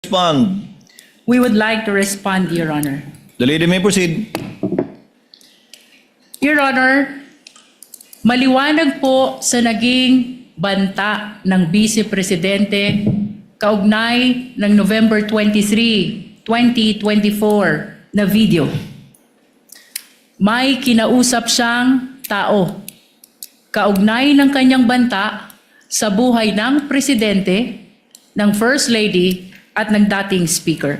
respond? We would like to respond, Your Honor. The lady may proceed. Your Honor, maliwanag po sa naging banta ng Vice Presidente kaugnay ng November 23, 2024 na video. May kinausap siyang tao kaugnay ng kanyang banta sa buhay ng Presidente, ng First Lady at ng dating Speaker.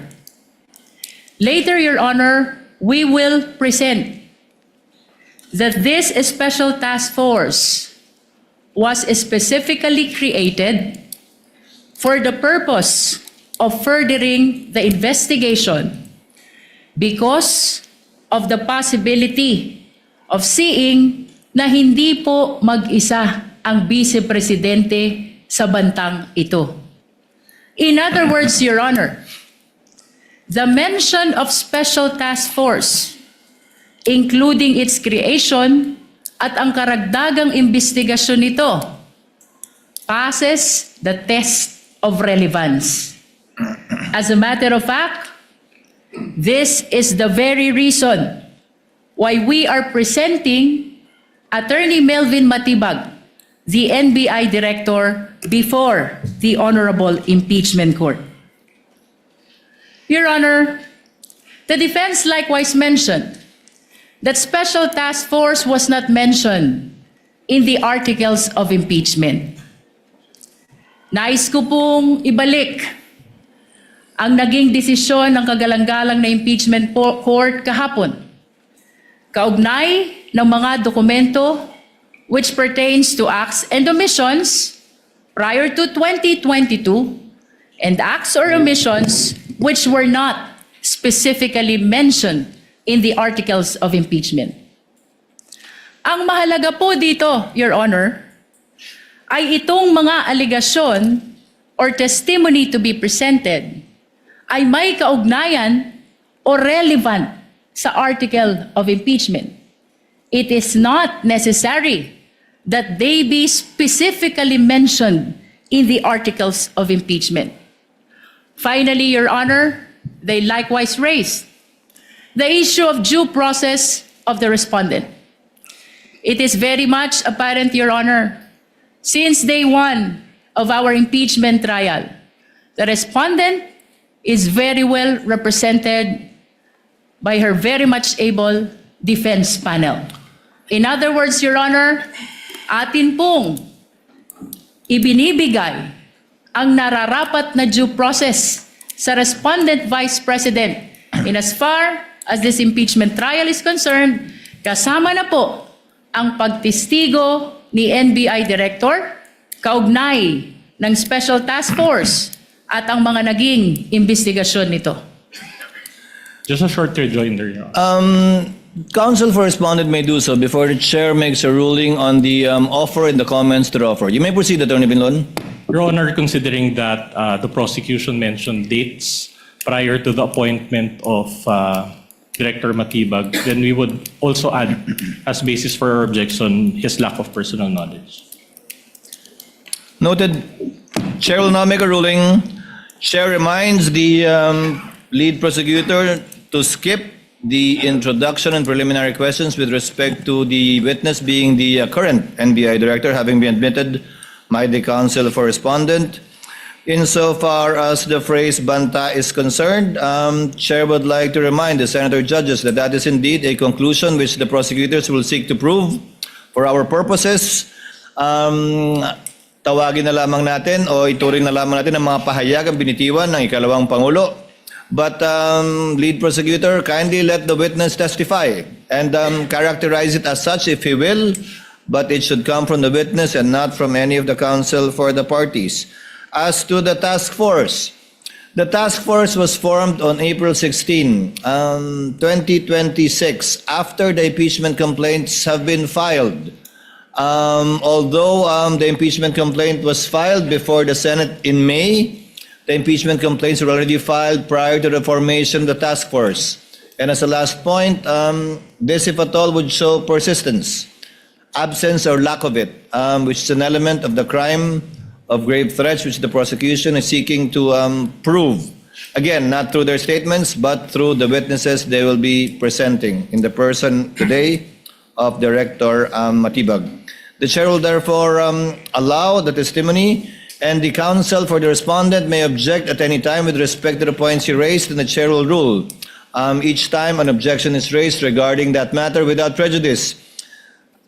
Later, Your Honor, we will present that this special task force was specifically created for the purpose of furthering the investigation because of the possibility of seeing na hindi po mag-isa ang Vice Presidente sa bantang ito. In other words, Your Honor, the mention of special task force, including its creation at ang karagdagang investigasyon nito, passes the test of relevance. As a matter of fact, this is the very reason why we are presenting Attorney Melvin Matibag, the NBI Director, before the Honorable Impeachment Court. Your Honor, the defense likewise mentioned that Special Task Force was not mentioned in the articles of impeachment. Nais ko pong ibalik ang naging desisyon ng kagalang-galang na impeachment court kahapon, kaugnay ng mga dokumento which pertains to acts and omissions prior to 2022 and acts or omissions which were not specifically mentioned in the articles of impeachment. Ang mahalaga po dito, Your Honor, ay itong mga aligasyon or testimony to be presented ay may kaugnayan o relevant sa article of impeachment. It is not necessary that they be specifically mentioned in the articles of impeachment. Finally, Your Honor, they likewise raised the issue of due process of the respondent. It is very much apparent, Your Honor, since day one of our impeachment trial, the respondent is very well represented by her very much able defense panel. In other words, Your Honor, atin pong ibinibigay ang nararapat na due process sa respondent Vice President in as far as this impeachment trial is concerned, kasama na po ang pagtestigo ni NBI Director, kaugnay ng Special Task Force at ang mga naging investigasyon nito. Just a short rejoinder, Your Honor. Counsel for respondent may do so before the chair makes a ruling on the offer and the comments to the offer. You may proceed, Attorney Binlon. Your Honor, considering that the prosecution mentioned dates prior to the appointment of Director Matibag, then we would also add as basis for our objection his lack of personal knowledge. Noted. Chair will now make a ruling. Chair reminds the lead prosecutor to skip the introduction and preliminary questions with respect to the witness being the current NBI Director, having been admitted by the counsel for respondent. Insofar as the phrase banta is concerned, Chair would like to remind the senator judges that that is indeed a conclusion which the prosecutors will seek to prove for our purposes. Tawagin na lamang natin o ituring na lamang natin ang mga pahayagang binitiwan ng ikalawang Pangulo. But lead prosecutor, kindly let the witness testify and characterize it as such if he will, but it should come from the witness and not from any of the counsel for the parties. As to the task force was formed on April 16, 2026, after the impeachment complaints have been filed. Although the impeachment complaint was filed before the Senate in May, the impeachment complaints were already filed prior to the formation of the task force. And as a last point, this, if at all, would show persistence, absence or lack of it, which is an element of the crime of grave threats which the prosecution is seeking to prove. Again, not through their statements, but through the witnesses they will be presenting in the person today of Director Matibag. The chair will therefore allow the testimony, and the counsel for the respondent may object at any time with respect to the points he raised, and the chair will rule each time an objection is raised regarding that matter without prejudice.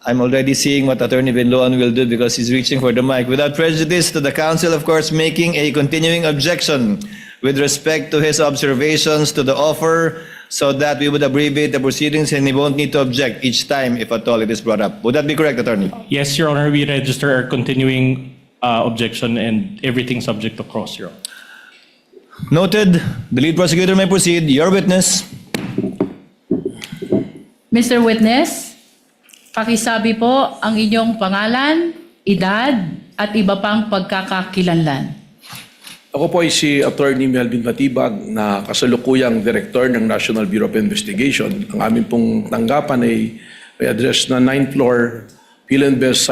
I'm already seeing what Attorney Binloan will do because he's reaching for the mic. Without prejudice to the counsel, of course, making a continuing objection with respect to his observations to the offer, so that we would abbreviate the proceedings and he won't need to object each time if at all it is brought up. Would that be correct, Attorney? Yes, Your Honor, we register our continuing objection and everything subject to cross, Your Honor. Noted. The lead prosecutor may proceed. Your witness. Mr. Witness, pakisabi po ang inyong pangalan, edad, at iba pang pagkakakilanlan. Ako po ay si Attorney Melvin Matibag na kasalukuyang Director ng National Bureau of Investigation. Ang aming pong tanggapan ay may address na 9th floor Philinvest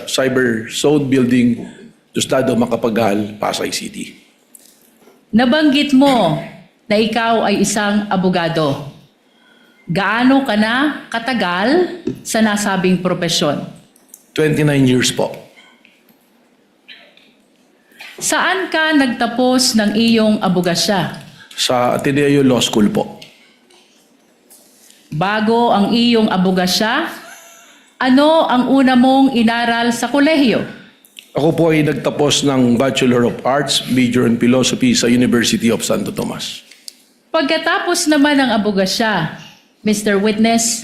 Cyber Zone Building, Tostado, Macapagal, Pasay City. Nabanggit mo na ikaw ay isang abogado. Gaano ka na katagal sa nasabing propesyon? 29 years po. Saan ka nagtapos ng iyong abogasya? Sa Ateneo Law School po. Bago ang iyong abogasya, ano ang una mong inaral sa kolehiyo? Ako po ay nagtapos ng Bachelor of Arts, Major in Philosophy sa University of Santo Tomas. Pagkatapos naman ng abogasya, Mr. Witness,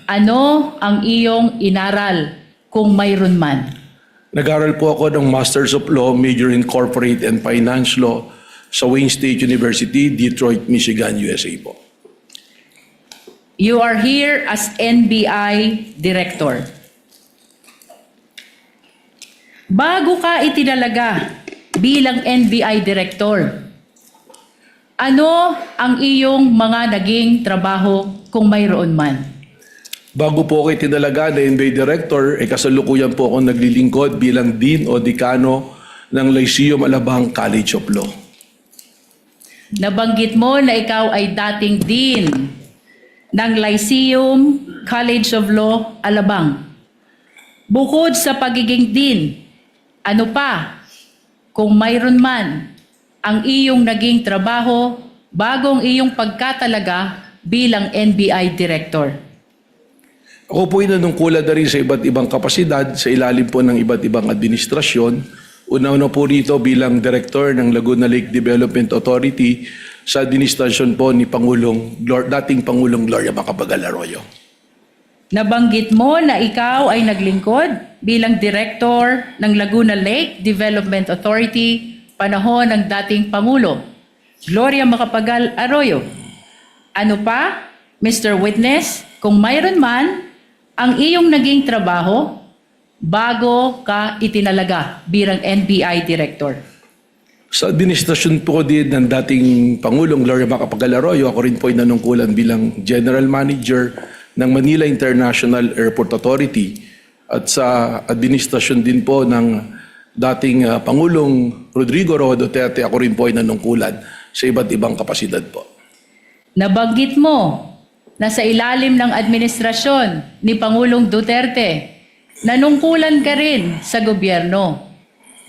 ano ang iyong inaral kung mayroon man? Nag-aral po ako ng Masters of Law, Major in Corporate and Finance Law sa Wayne State University, Detroit, Michigan, USA po. You are here as NBI Director. Bago ka itinalaga bilang NBI Director, ano ang iyong mga naging trabaho kung mayroon man? Bago po ako itinalaga na NBA Director, kasalukuyan po ako naglilingkod bilang Dean o Dekano ng Lyceum Alabang College of Law. Nabanggit mo na ikaw ay dating Dean ng Lyceum College of Law, Alabang. Bukod sa pagiging Dean, ano pa, kung mayroon man, ang iyong naging trabaho bago ang iyong pagkatalaga bilang NBI Director? Ako po ay nanungkulan na rin sa iba't ibang kapasidad sa ilalim po ng iba't ibang administrasyon. Una-una po rito bilang Director ng Laguna Lake Development Authority sa administrasyon po ni dating Pangulong Gloria Macapagal Arroyo. Nabanggit mo na ikaw ay naglingkod bilang Director ng Laguna Lake Development Authority panahon ng dating Pangulo, Gloria Macapagal Arroyo. Ano pa, Mr. Witness, kung mayroon man, ang iyong naging trabaho bago ka itinalaga bilang NBI Director? Sa administrasyon po din ng dating Pangulong Gloria Macapagal Arroyo, ako rin po ay nanungkulan bilang General Manager ng Manila International Airport Authority at sa administrasyon din po ng dating Pangulong Rodrigo Roa Duterte, ako rin po ay nanungkulan sa iba't ibang kapasidad po. Nabanggit mo na sa ilalim ng administrasyon ni Pangulong Duterte, nanungkulan ka rin sa gobyerno.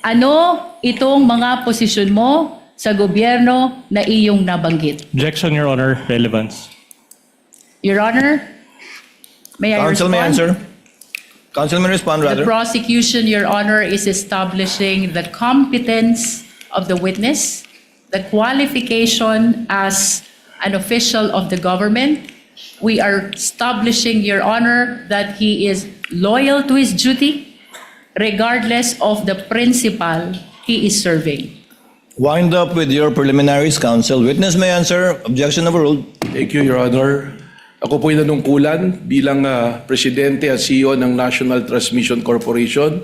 Ano itong mga posisyon mo sa gobyerno na iyong nabanggit? Objection, Your Honor. Relevance. Your Honor, may I Counsel may respond? answer. Counsel may respond, The rather. prosecution, Your Honor, is establishing the competence of the witness, the qualification as an official of the government. We are establishing, Your Honor, that he is loyal to his duty regardless of the principal he is serving. Wind up with your preliminaries, counsel. Witness may answer. Objection overruled. Thank you, Your Honor. Ako po ay nanungkulan bilang Presidente at CEO ng National Transmission Corporation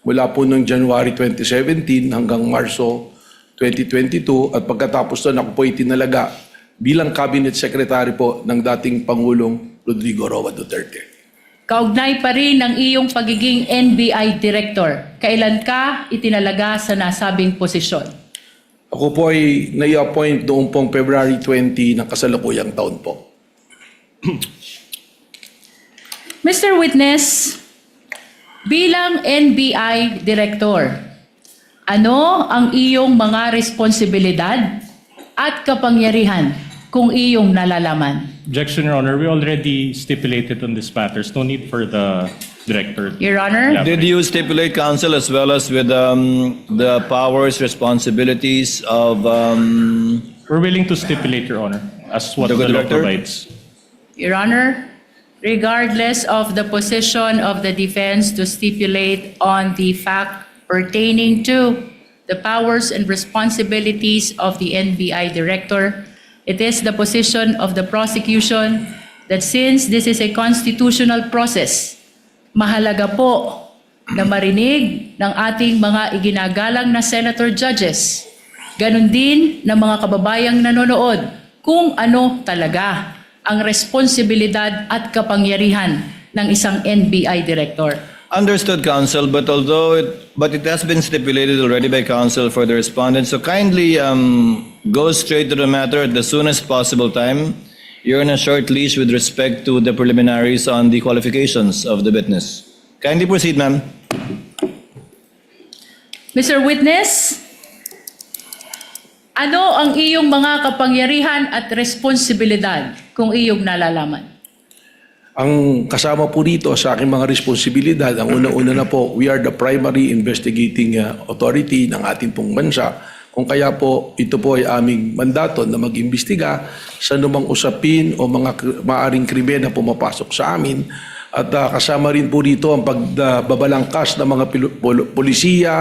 mula po noong January 2017 hanggang Marso 2022 at pagkatapos doon ako po ay tinalaga bilang Cabinet Secretary po ng dating Pangulong Rodrigo Roa Duterte. Kaugnay pa rin ng iyong pagiging NBI Director. Kailan ka itinalaga sa nasabing posisyon? Ako po ay nai-appoint noong pong February 20 ng kasalukuyang taon po. Mr. Witness, bilang NBI Director, ano ang iyong mga responsibilidad at kapangyarihan kung iyong nalalaman? Objection, Your Honor. We already stipulated on this matters. No need for the director. Your Honor? Yeah. Did you stipulate, counsel, as well as with the powers, responsibilities of We're willing to stipulate, Your Honor, as what The the law director? provides. Your Honor, regardless of the position of the defense to stipulate on the fact pertaining to the powers and responsibilities of the NBI Director, it is the position of the prosecution that since this is a constitutional process, mahalaga po na marinig ng ating mga iginagalang na senator judges, ganun din ng mga kababayang nanonood kung ano talaga ang responsibilidad at kapangyarihan ng isang NBI Director. Understood, counsel, but it has been stipulated already by counsel for the respondent. So kindly go straight to the matter at the soonest possible time. You're on a short leash with respect to the preliminaries on the qualifications of the witness. Kindly proceed, ma'am. Mr. Witness, ano ang iyong mga kapangyarihan at responsibilidad kung iyong nalalaman? Ang kasama po dito sa aking mga responsibilidad, ang unang-una na po, we are the primary investigating authority ng ating pong bansa. Kung kaya po, ito po ay aming mandato na mag-imbestiga sa anumang usapin o mga maaring krimen na pumapasok sa amin. At kasama rin po dito ang pagbabalangkas ng mga polisiya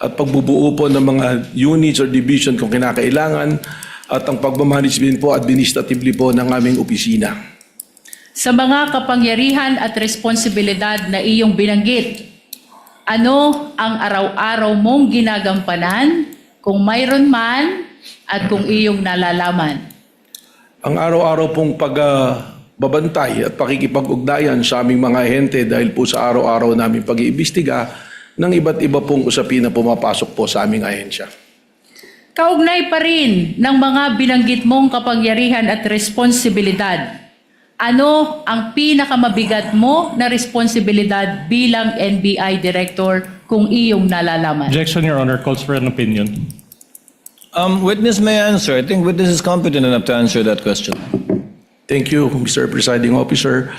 at pagbubuo po ng mga units or division kung kinakailangan at ang pagmamanagement po administratively po ng aming opisina. Sa mga kapangyarihan at responsibilidad na iyong binanggit, ano ang araw-araw mong ginagampanan kung mayroon man at kung iyong nalalaman? Ang araw-araw pong pagbabantay at pakikipag-ugnayan sa aming mga ahente dahil po sa araw-araw namin pag-iimbestiga ng iba't iba pong usapin na pumapasok po sa aming ahensya. Kaugnay pa rin ng mga binanggit mong kapangyarihan at responsibilidad, ano ang pinakamabigat mo na responsibilidad bilang NBI Director kung iyong nalalaman? Objection, Your Honor, calls for an opinion. Witness may answer. I think witness is competent enough to answer that question. Thank you, Mr. Presiding Officer.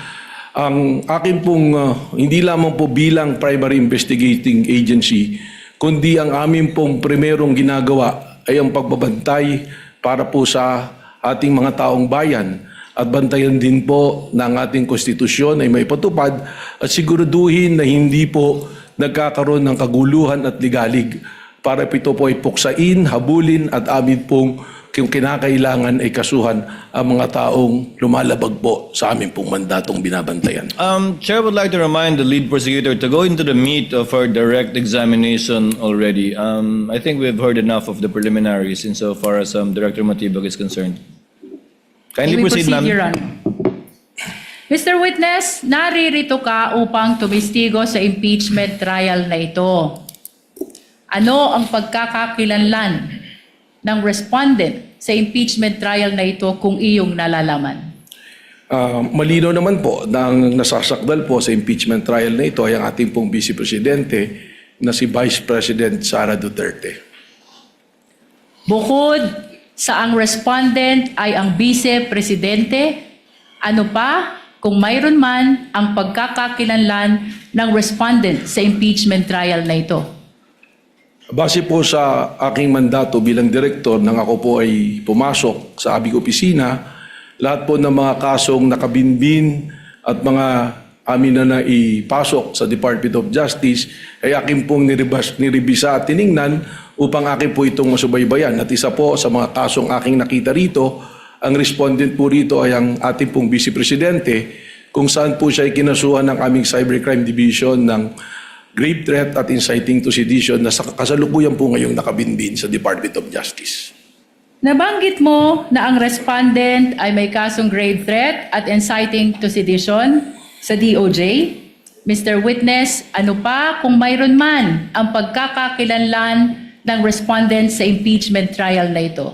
Ang akin pong hindi lamang po bilang primary investigating agency, kundi ang amin pong primerong ginagawa ay ang pagbabantay para po sa ating mga taong bayan at bantayan din po ng ating konstitusyon ay may patupad at siguraduhin na hindi po nagkakaroon ng kaguluhan at ligalig para ito po ay puksain, habulin at amin pong kung kinakailangan ay kasuhan ang mga taong lumalabag po sa amin pong mandatong binabantayan. Chair would like to remind the lead prosecutor to go into the meat of our direct examination already. I think we've heard enough of the preliminaries insofar as Director Matibag is concerned. Kindly May we proceed, ma'am. Your Honor. Mr. Witness, naririto ka upang tumistigo sa impeachment trial na ito. Ano ang pagkakakilanlan ng respondent sa impeachment trial na ito kung iyong nalalaman? Malinaw naman po na ang nasasakdal po sa impeachment trial na ito ay ang ating pong Vice Presidente na si Vice President Sara Duterte. Bukod sa ang respondent ay ang Vice Presidente, ano pa kung mayroon man ang pagkakakilanlan ng respondent sa impeachment trial na ito? Base po sa aking mandato bilang direktor nang ako po ay pumasok sa aming opisina, lahat po ng mga kasong nakabinbin at mga amin na naipasok sa Department of Justice ay aking pong niribisa at tiningnan upang akin po itong masubaybayan. At isa po sa mga kasong aking nakita rito, ang respondent po rito ay ang ating pong Vice Presidente kung saan po siya ay kinasuhan ng aming Cybercrime Division ng grave threat at inciting to sedition na sa kasalukuyan po ngayong nakabinbin sa Department of Justice. Nabanggit mo na ang respondent ay may kasong grave threat at inciting to sedition sa DOJ. Mr. Witness, ano pa kung mayroon man ang pagkakakilanlan ng respondent sa impeachment trial na ito?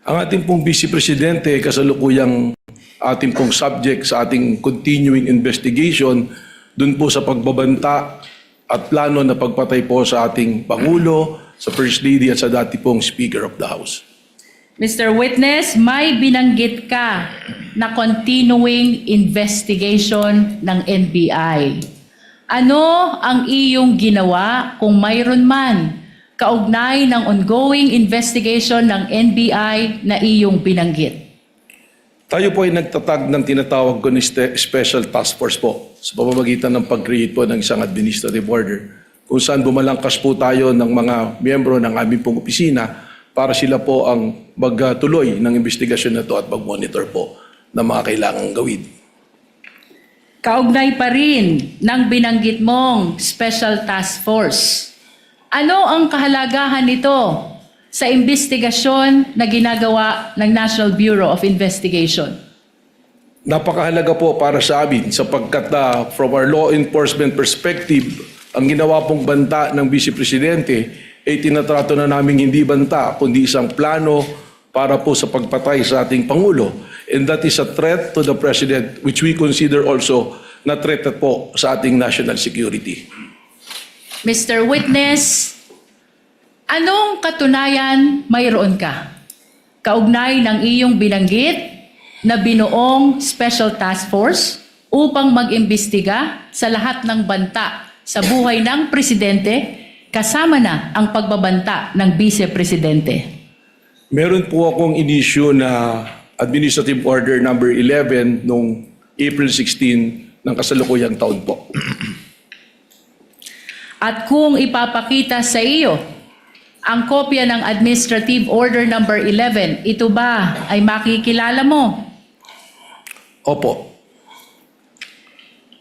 Ang ating pong Vice Presidente, kasalukuyang ating pong subject sa ating continuing investigation dun po sa pagbabanta at plano na pagpatay po sa ating Pangulo, sa First Lady at sa dati pong Speaker of the House. Mr. Witness, may binanggit ka na continuing investigation ng NBI. Ano ang iyong ginawa kung mayroon man kaugnay ng ongoing investigation ng NBI na iyong binanggit? Tayo po ay nagtatag ng tinatawag ko ni Special Task Force po sa pamamagitan ng pag-create po ng isang administrative order kung saan bumalangkas po tayo ng mga miyembro ng aming pong opisina para sila po ang magtuloy ng investigasyon na ito at mag-monitor po ng mga kailangang gawin. Kaugnay pa rin ng binanggit mong Special Task Force. Ano ang kahalagahan nito sa investigasyon na ginagawa ng National Bureau of Investigation? Napakahalaga po para sa amin sapagkat from our law enforcement perspective, ang ginawa pong banta ng Vice Presidente ay tinatrato na namin hindi banta kundi isang plano para po sa pagpatay sa ating Pangulo. And that is a threat to the President which we consider also na threat po sa ating national security. Mr. Witness, anong katunayan mayroon ka? Kaugnay ng iyong binanggit na binuong Special Task Force upang mag-imbestiga sa lahat ng banta sa buhay ng Presidente, kasama na ang pagbabanta ng Vice Presidente. Meron po akong inisyu na Administrative Order number 11 noong April 16 ng kasalukuyang taon po. At kung ipapakita sa iyo ang kopya ng Administrative Order number 11, ito ba ay makikilala mo? Opo.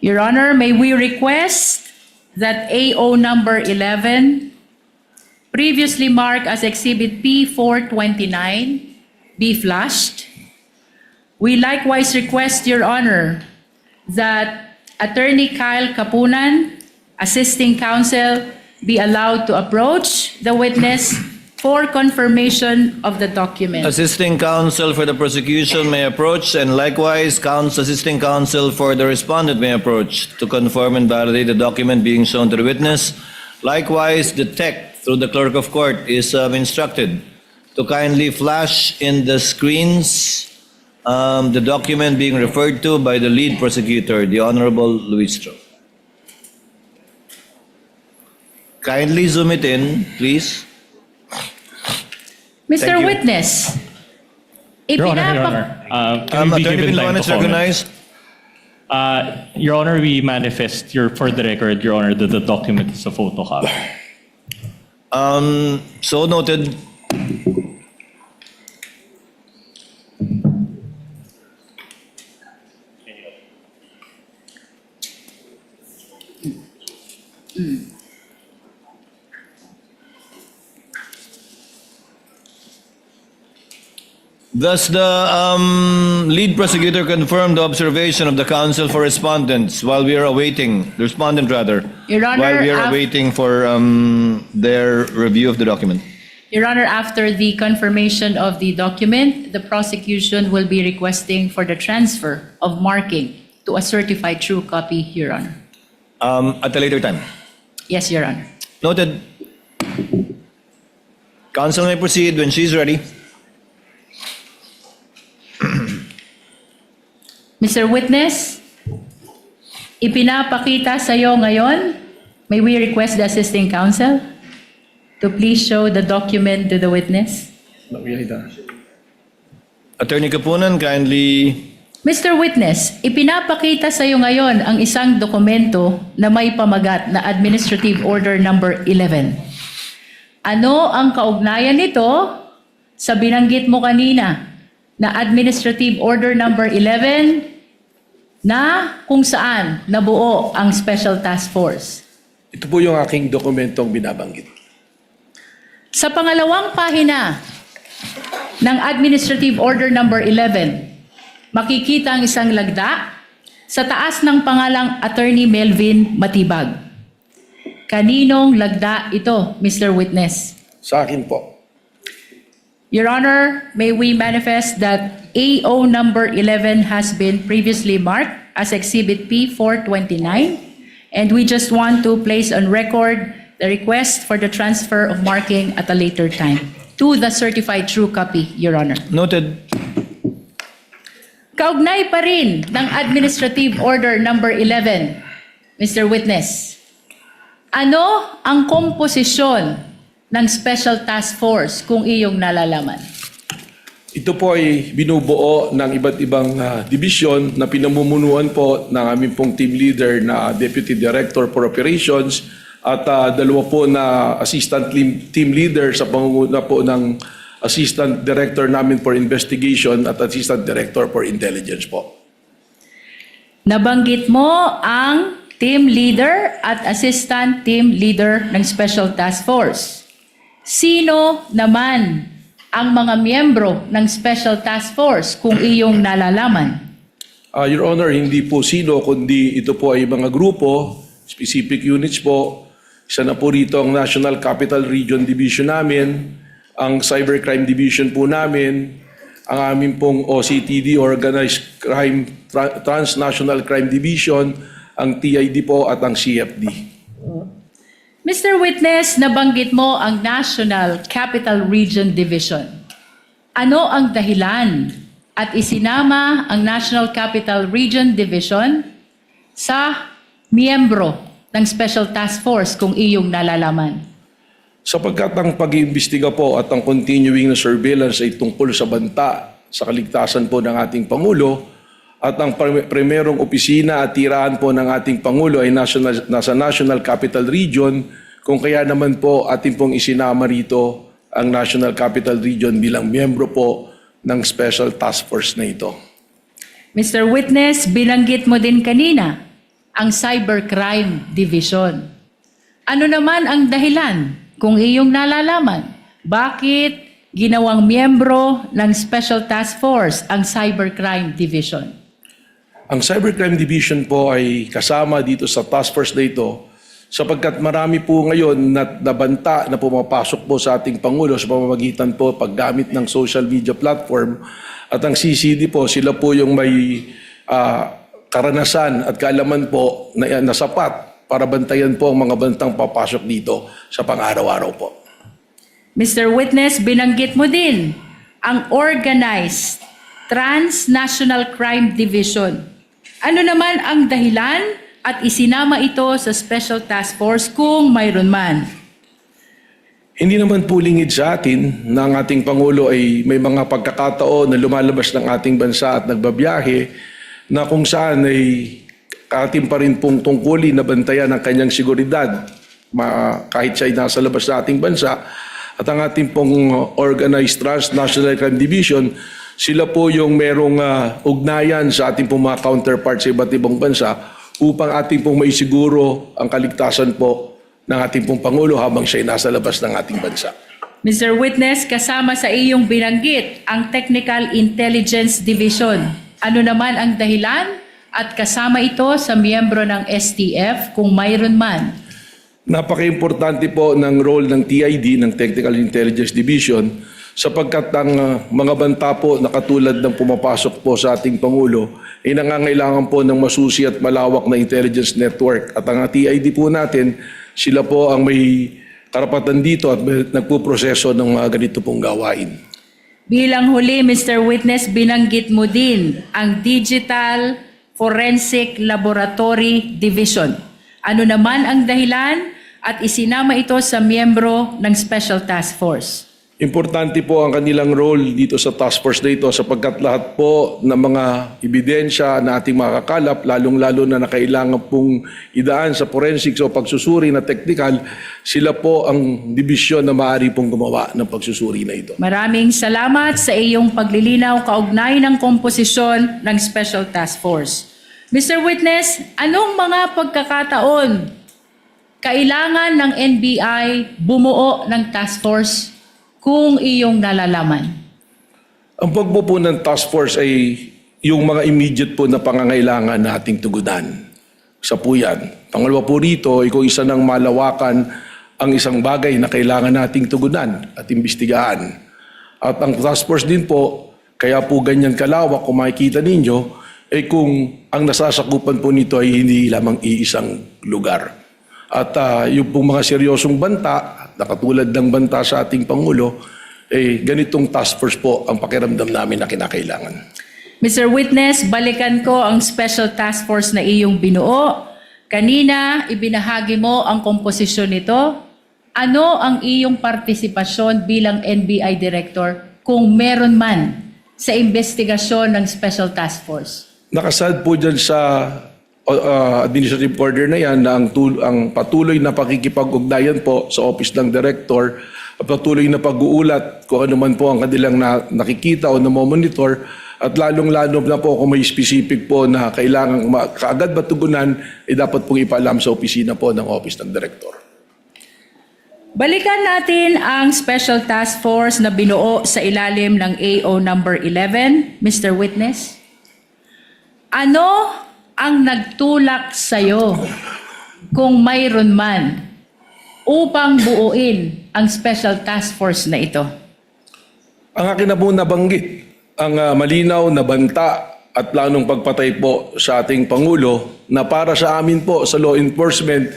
Your Honor, may we request that AO number 11, previously marked as Exhibit P429, be flashed. We likewise request, Your Honor, that Attorney Kyle Kapunan, Assisting Counsel, be allowed to approach the witness for confirmation of the document. Assisting counsel for the prosecution may approach, and likewise, assisting counsel for the respondent may approach to confirm and validate the document being shown to the witness. Likewise, the tech, through the clerk of court, is instructed to kindly flash in the screens the document being referred to by the lead prosecutor, the Honorable Luis Tro. Kindly zoom it in, please. Mr. Thank you. Witness, Your Honor, can we be Attorney given time Binloan is to comment? recognized. Your Honor, we manifest for the record, Your Honor, that the document is a photocopy. So noted. Thus, the lead prosecutor confirmed the observation of the counsel for respondents while we are awaiting, the respondent rather, Your Honor, while we are awaiting for their review of the document. Your Honor, after the confirmation of the document, the prosecution will be requesting for the transfer of marking to a certified true copy, Your Honor. At a later time. Yes, Your Honor. Noted. Counsel may proceed when she's ready. Mr. Witness, ipinapakita sa iyo ngayon, may we request the assisting counsel to please show the document to the witness? Attorney Kapunan, kindly. Mr. Witness, ipinapakita sa iyo ngayon ang isang dokumento na may pamagat na Administrative Order number 11. Ano ang kaugnayan nito sa binanggit mo kanina na Administrative Order number 11 na kung saan nabuo ang Special Task Force? Ito po yung aking dokumentong binabanggit. Sa pangalawang pahina ng Administrative Order number 11, makikita ang isang lagda sa taas ng pangalang Attorney Melvin Matibag. Kaninong lagda ito, Mr. Witness? Sa akin po. Your Honor, may we manifest that AO number 11 has been previously marked as Exhibit P 429, and we just want to place on record the request for the transfer of marking at a later time to the certified true copy, Your Honor. Noted. Kaugnay pa rin ng Administrative Order number 11, Mr. Witness. Ano ang komposisyon ng Special Task Force kung iyong nalalaman? Ito po ay binubuo ng iba't ibang division na pinamumunuan po ng aming pong team leader na Deputy Director for Operations at dalawa po na assistant team leader sa pangunguna po ng Assistant Director namin for Investigation at Assistant Director for Intelligence po. Nabanggit mo ang team leader at assistant team leader ng Special Task Force. Sino naman ang mga miyembro ng Special Task Force kung iyong nalalaman? Your Honor, hindi po sino, kundi ito po ay mga grupo, specific units po. Isa na po rito ang National Capital Region Division namin, ang Cybercrime Division po namin, ang aming pong OCTD, Organized Crime, Transnational Crime Division, ang TID po at ang CFD. Mr. Witness, nabanggit mo ang National Capital Region Division. Ano ang dahilan at isinama ang National Capital Region Division sa miyembro ng Special Task Force kung iyong nalalaman? Sapagkat ang pag-iimbestiga po at ang continuing na surveillance ay tungkol sa banta sa kaligtasan po ng ating Pangulo at ang primerong opisina at tirahan po ng ating Pangulo ay nasa National Capital Region, kung kaya naman po ating pong isinama rito ang National Capital Region bilang miyembro po ng Special Task Force na ito. Mr. Witness, binanggit mo din kanina ang Cybercrime Division. Ano naman ang dahilan kung iyong nalalaman? Bakit ginawang miyembro ng Special Task Force ang Cybercrime Division? Ang Cybercrime Division po ay kasama dito sa task force na ito sapagkat marami po ngayon na nabanta na pumapasok po sa ating Pangulo sa pamamagitan po paggamit ng social media platform at ang CCD po, sila po yung may karanasan at kaalaman po na sapat para bantayan po ang mga bantang papasok dito sa pang-araw-araw po. Mr. Witness, binanggit mo din ang Organized Transnational Crime Division. Ano naman ang dahilan at isinama ito sa Special Task Force kung mayroon man? Hindi naman po lingid sa atin na ang ating Pangulo ay may mga pagkakataon na lumalabas ng ating bansa at nagbabiyahe na kung saan ay ating pa rin pong tungkulin na bantayan ang kanyang seguridad kahit siya ay nasa labas sa ating bansa. At ang ating pong Organized Transnational Crime Division, sila po yung merong ugnayan sa ating pong mga counterparts sa iba't ibang bansa upang ating pong maisiguro ang kaligtasan po ng ating pong Pangulo habang siya ay nasa labas ng ating bansa. Mr. Witness, kasama sa iyong binanggit ang Technical Intelligence Division. Ano naman ang dahilan at kasama ito sa miyembro ng STF kung mayroon man? Napaka-importante po ng role ng TID, ng Technical Intelligence Division, sapagkat ang mga banta po na katulad ng pumapasok po sa ating Pangulo ay nangangailangan po ng masusi at malawak na intelligence network. At ang TID po natin, sila po ang may karapatan dito at nagpuproseso ng mga ganito pong gawain. Bilang huli, Mr. Witness, binanggit mo din ang Digital Forensic Laboratory Division. Ano naman ang dahilan at isinama ito sa miyembro ng Special Task Force? Importante po ang kanilang role dito sa task force na ito sapagkat lahat po ng mga ebidensya na ating makakalap, lalong-lalo na nakailangan pong idaan sa forensics o pagsusuri na technical, sila po ang dibisyon na maaari pong gumawa ng pagsusuri na ito. Maraming salamat sa iyong paglilinaw kaugnay ng komposisyon ng Special Task Force. Mr. Witness, anong mga pagkakataon kailangan ng NBI bumuo ng task force kung iyong nalalaman? Ang pagbuo ng task force ay yung mga immediate po na pangangailangan nating tugunan. Isa po yan. Pangalawa po rito ay kung isa ng malawakan ang isang bagay na kailangan nating tugunan at imbestigahan. At ang task force din po, kaya po ganyan kalawak kung makikita ninyo, kung ang nasasakupan po nito ay hindi lamang iisang lugar. At yung pong mga seryosong banta, na katulad ng banta sa ating Pangulo, ganitong task force po ang pakiramdam namin na kinakailangan. Mr. Witness, balikan ko ang special task force na iyong binuo. Kanina, ibinahagi mo ang komposisyon nito. Ano ang iyong partisipasyon bilang NBI Director kung meron man sa investigasyon ng special task force? Nakasad po dyan sa administrative order na yan na ang patuloy na pakikipag-ugnayan po sa Office ng Director, patuloy na pag-uulat kung ano man po ang kanilang nakikita o namomonitor, at lalong-lalo na po kung may specific po na kailangang kaagad matugunan, dapat pong ipaalam sa opisina po ng Office ng Director. Balikan natin ang special task force na binuo sa ilalim ng AO number 11, Mr. Witness. Ano ang nagtulak sa'yo kung mayroon man upang buuin ang special task force na ito? Ang akin na po nabanggit, ang malinaw na banta at planong pagpatay po sa ating Pangulo na para sa amin po sa law enforcement,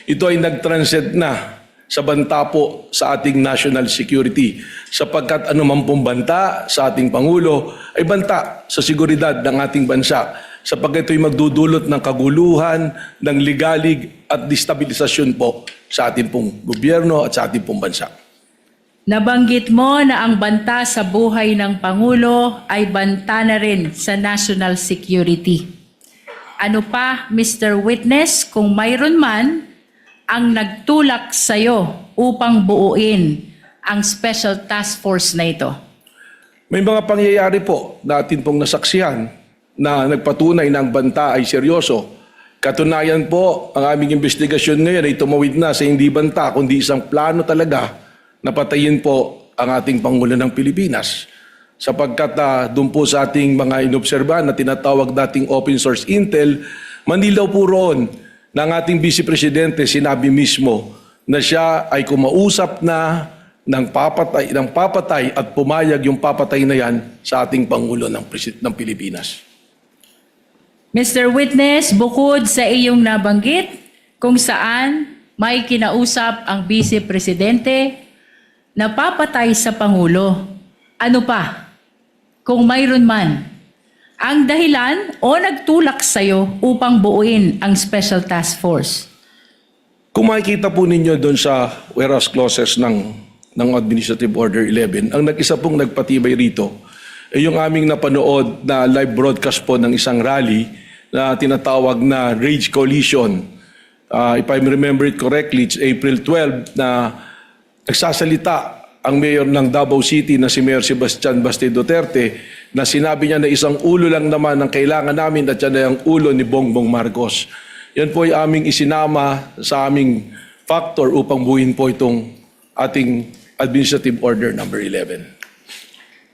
ito ay nag-transcend na sa banta po sa ating national security. Sapagkat anuman pong banta sa ating Pangulo ay banta sa seguridad ng ating bansa. Sapagkat ito'y magdudulot ng kaguluhan, ng ligalig at destabilisasyon po sa ating pong gobyerno at sa ating pong bansa. Nabanggit mo na ang banta sa buhay ng Pangulo ay banta na rin sa national security. Ano pa, Mr. Witness, kung mayroon man ang nagtulak sa'yo upang buuin ang special task force na ito? May mga pangyayari po na atin pong nasaksihan na nagpatunay na ang banta ay seryoso. Katunayan po, ang aming investigasyon ngayon ay tumawid na sa hindi banta, kundi isang plano talaga na patayin po ang ating Pangulo ng Pilipinas. Sapagkat doon po sa ating mga inobserbahan na tinatawag dating open source intel, manilaw po roon na ang ating Vice Presidente sinabi mismo na siya ay kumausap na ng papatay at pumayag yung papatay na yan sa ating Pangulo ng Pilipinas. Mr. Witness, bukod sa iyong nabanggit kung saan may kinausap ang Vice Presidente na papatay sa Pangulo, ano pa kung mayroon man ang dahilan o nagtulak sa'yo upang buuin ang special task force? Kung makikita po ninyo doon sa whereas clauses ng Administrative Order 11, ang nag-isa pong nagpatibay rito ay yung aming napanood na live broadcast po ng isang rally na tinatawag na Rage Coalition. If I remember it correctly, it's April 12 na nagsasalita ang mayor ng Davao City na si Mayor Sebastian Basti Duterte na sinabi niya na isang ulo lang naman ang kailangan namin at yan ay ang ulo ni Bongbong Marcos. Yan po ay aming isinama sa aming factor upang buuin po itong ating Administrative Order number 11.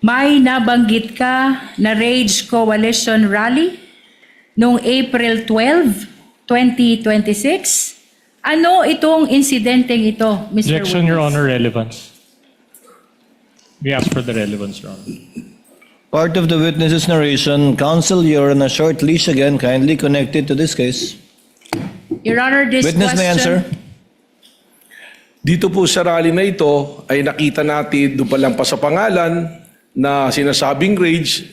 May nabanggit ka na Rage Coalition Rally noong April 12, 2026. Ano itong insidenteng ito, Mr. Objection, Witness? Your Honor, relevance. We ask for the relevance, Your Honor. Part of the witness's narration, counsel, you're on a short leash again, kindly connected to this case. Your Honor, this Witness may answer. Dito po sa rally na ito ay nakita natin doon pa lang pa sa pangalan na sinasabing rage,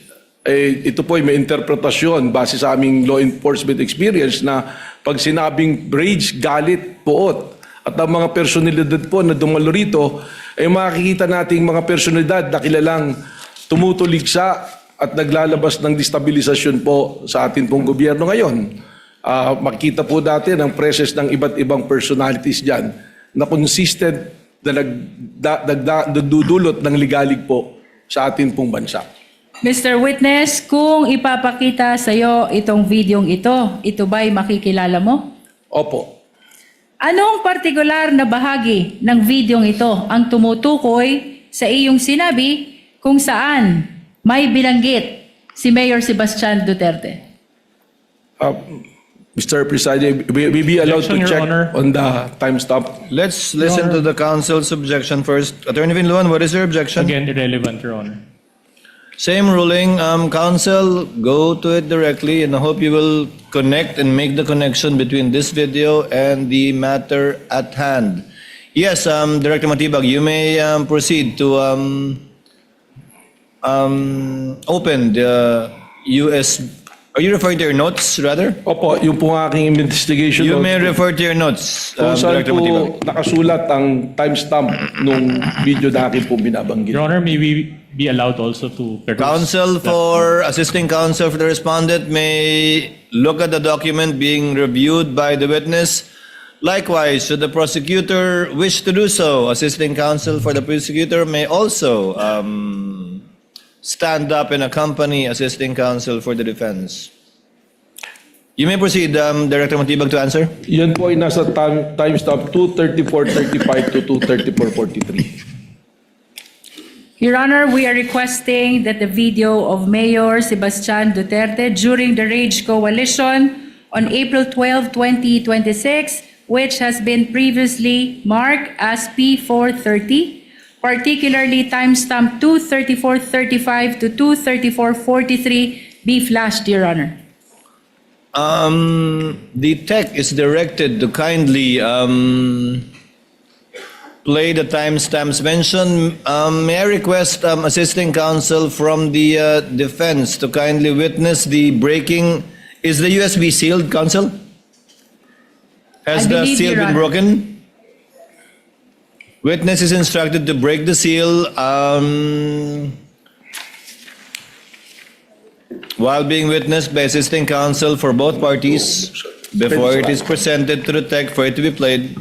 ito po ay may interpretasyon base sa aming law enforcement experience na pag sinabing rage, galit, puot. At ang mga personalidad po na dumalo rito ay makikita nating mga personalidad na kilalang tumutuligsa at naglalabas ng destabilisasyon po sa atin pong gobyerno ngayon. Makikita po natin ang presence ng iba't ibang personalities dyan na consistent na nagdudulot ng ligalig po sa atin pong bansa. Mr. Witness, kung ipapakita sa iyo itong videong ito ba'y makikilala mo? Opo. Anong partikular na bahagi ng videong ito ang tumutukoy sa iyong sinabi kung saan may binanggit si Mayor Sebastian Duterte? Mr. President, we be allowed to Objection, Your check Honor. on the timestamp. Let's listen to the council's objection first. Attorney Vinluan, what is your objection? Again, irrelevant, Your Honor. Same ruling, council, go to it directly, and I hope you will connect and make the connection between this video and the matter at hand. Yes, Director Matibag, you may proceed to open the US. Are you referring to your notes, rather? Opo, yung po ang aking investigation. You notes may po. refer to your notes, Kung saan Director Matibag. po nakasulat ang timestamp nung video na akin po binabanggit. Your Honor, may we be allowed also to peruse Counsel that- for assisting counsel for the respondent may look at the document being reviewed by the witness. Likewise, should the prosecutor wish to do so, assisting counsel for the prosecutor may also stand up and accompany assisting counsel for the defense. You may proceed, Director Matibag, to answer. Yan po ay nasa timestamp 2:34:35 to 2:34:43. Your Honor, we are requesting that the video of Mayor Sebastian Duterte during the Rage Coalition on April 12, 2026, which has been previously marked as P430, particularly timestamp 2:34:35 to 2:34:43, be flashed, Your Honor. The tech is directed to kindly play the timestamps mentioned. May I request assisting counsel from the defense to kindly witness the breaking. Is the USB sealed, counsel? Has I the believe, seal Your been Honor. broken? Witness is instructed to break the seal. While being witnessed by assisting counsel for both parties, before it is presented to the tech for it to be played.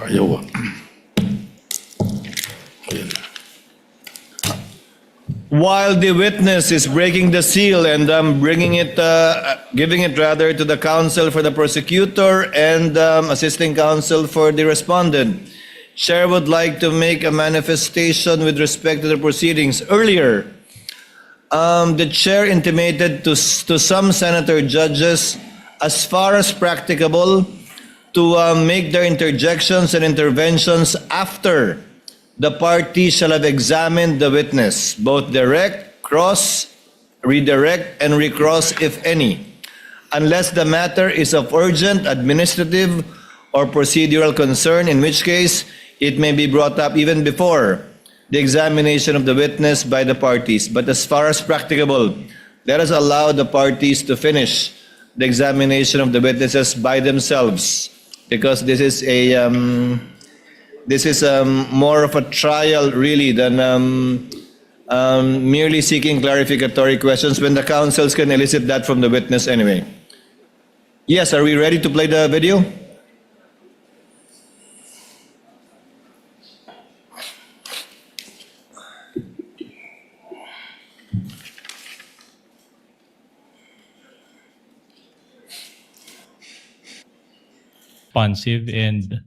Ayaw ah. Ayan. While the witness is breaking the seal and bringing it, giving it rather to the counsel for the prosecutor and assisting counsel for the respondent, Chair would like to make a manifestation with respect to the proceedings. Earlier, the Chair intimated to some senator judges, as far as practicable, to make their interjections and interventions after the party shall have examined the witness, both direct, cross, redirect, and recross, if any, unless the matter is of urgent, administrative, or procedural concern, in which case it may be brought up even before the examination of the witness by the parties. But as far as practicable, let us allow the parties to finish the examination of the witnesses by themselves, because this is more of a trial really than merely seeking clarificatory questions when the counsels can elicit that from the witness anyway. Yes, are we ready to play the video? Responsive, and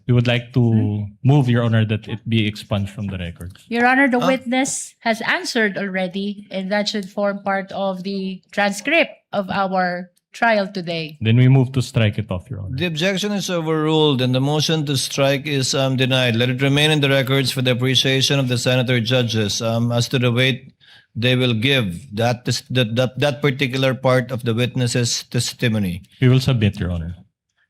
we would like to move, Your Honor, that it be expunged from the records. Your Honor, the witness has answered already, and that should form part of the transcript of our trial today. Then we move to strike it off, Your Honor. The objection is overruled and the motion to strike is denied. Let it remain in the records for the appreciation of the senator judges as to the weight they will give that particular part of the witness's testimony. We will submit, Your Honor.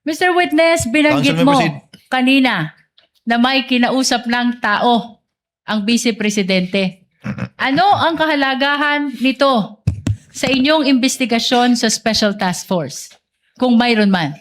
Mr. Witness, binanggit Councilman, mo proceed. kanina na may kinausap ng tao ang Vice Presidente. Ano ang kahalagahan nito sa inyong investigasyon sa Special Task Force? Kung mayroon man.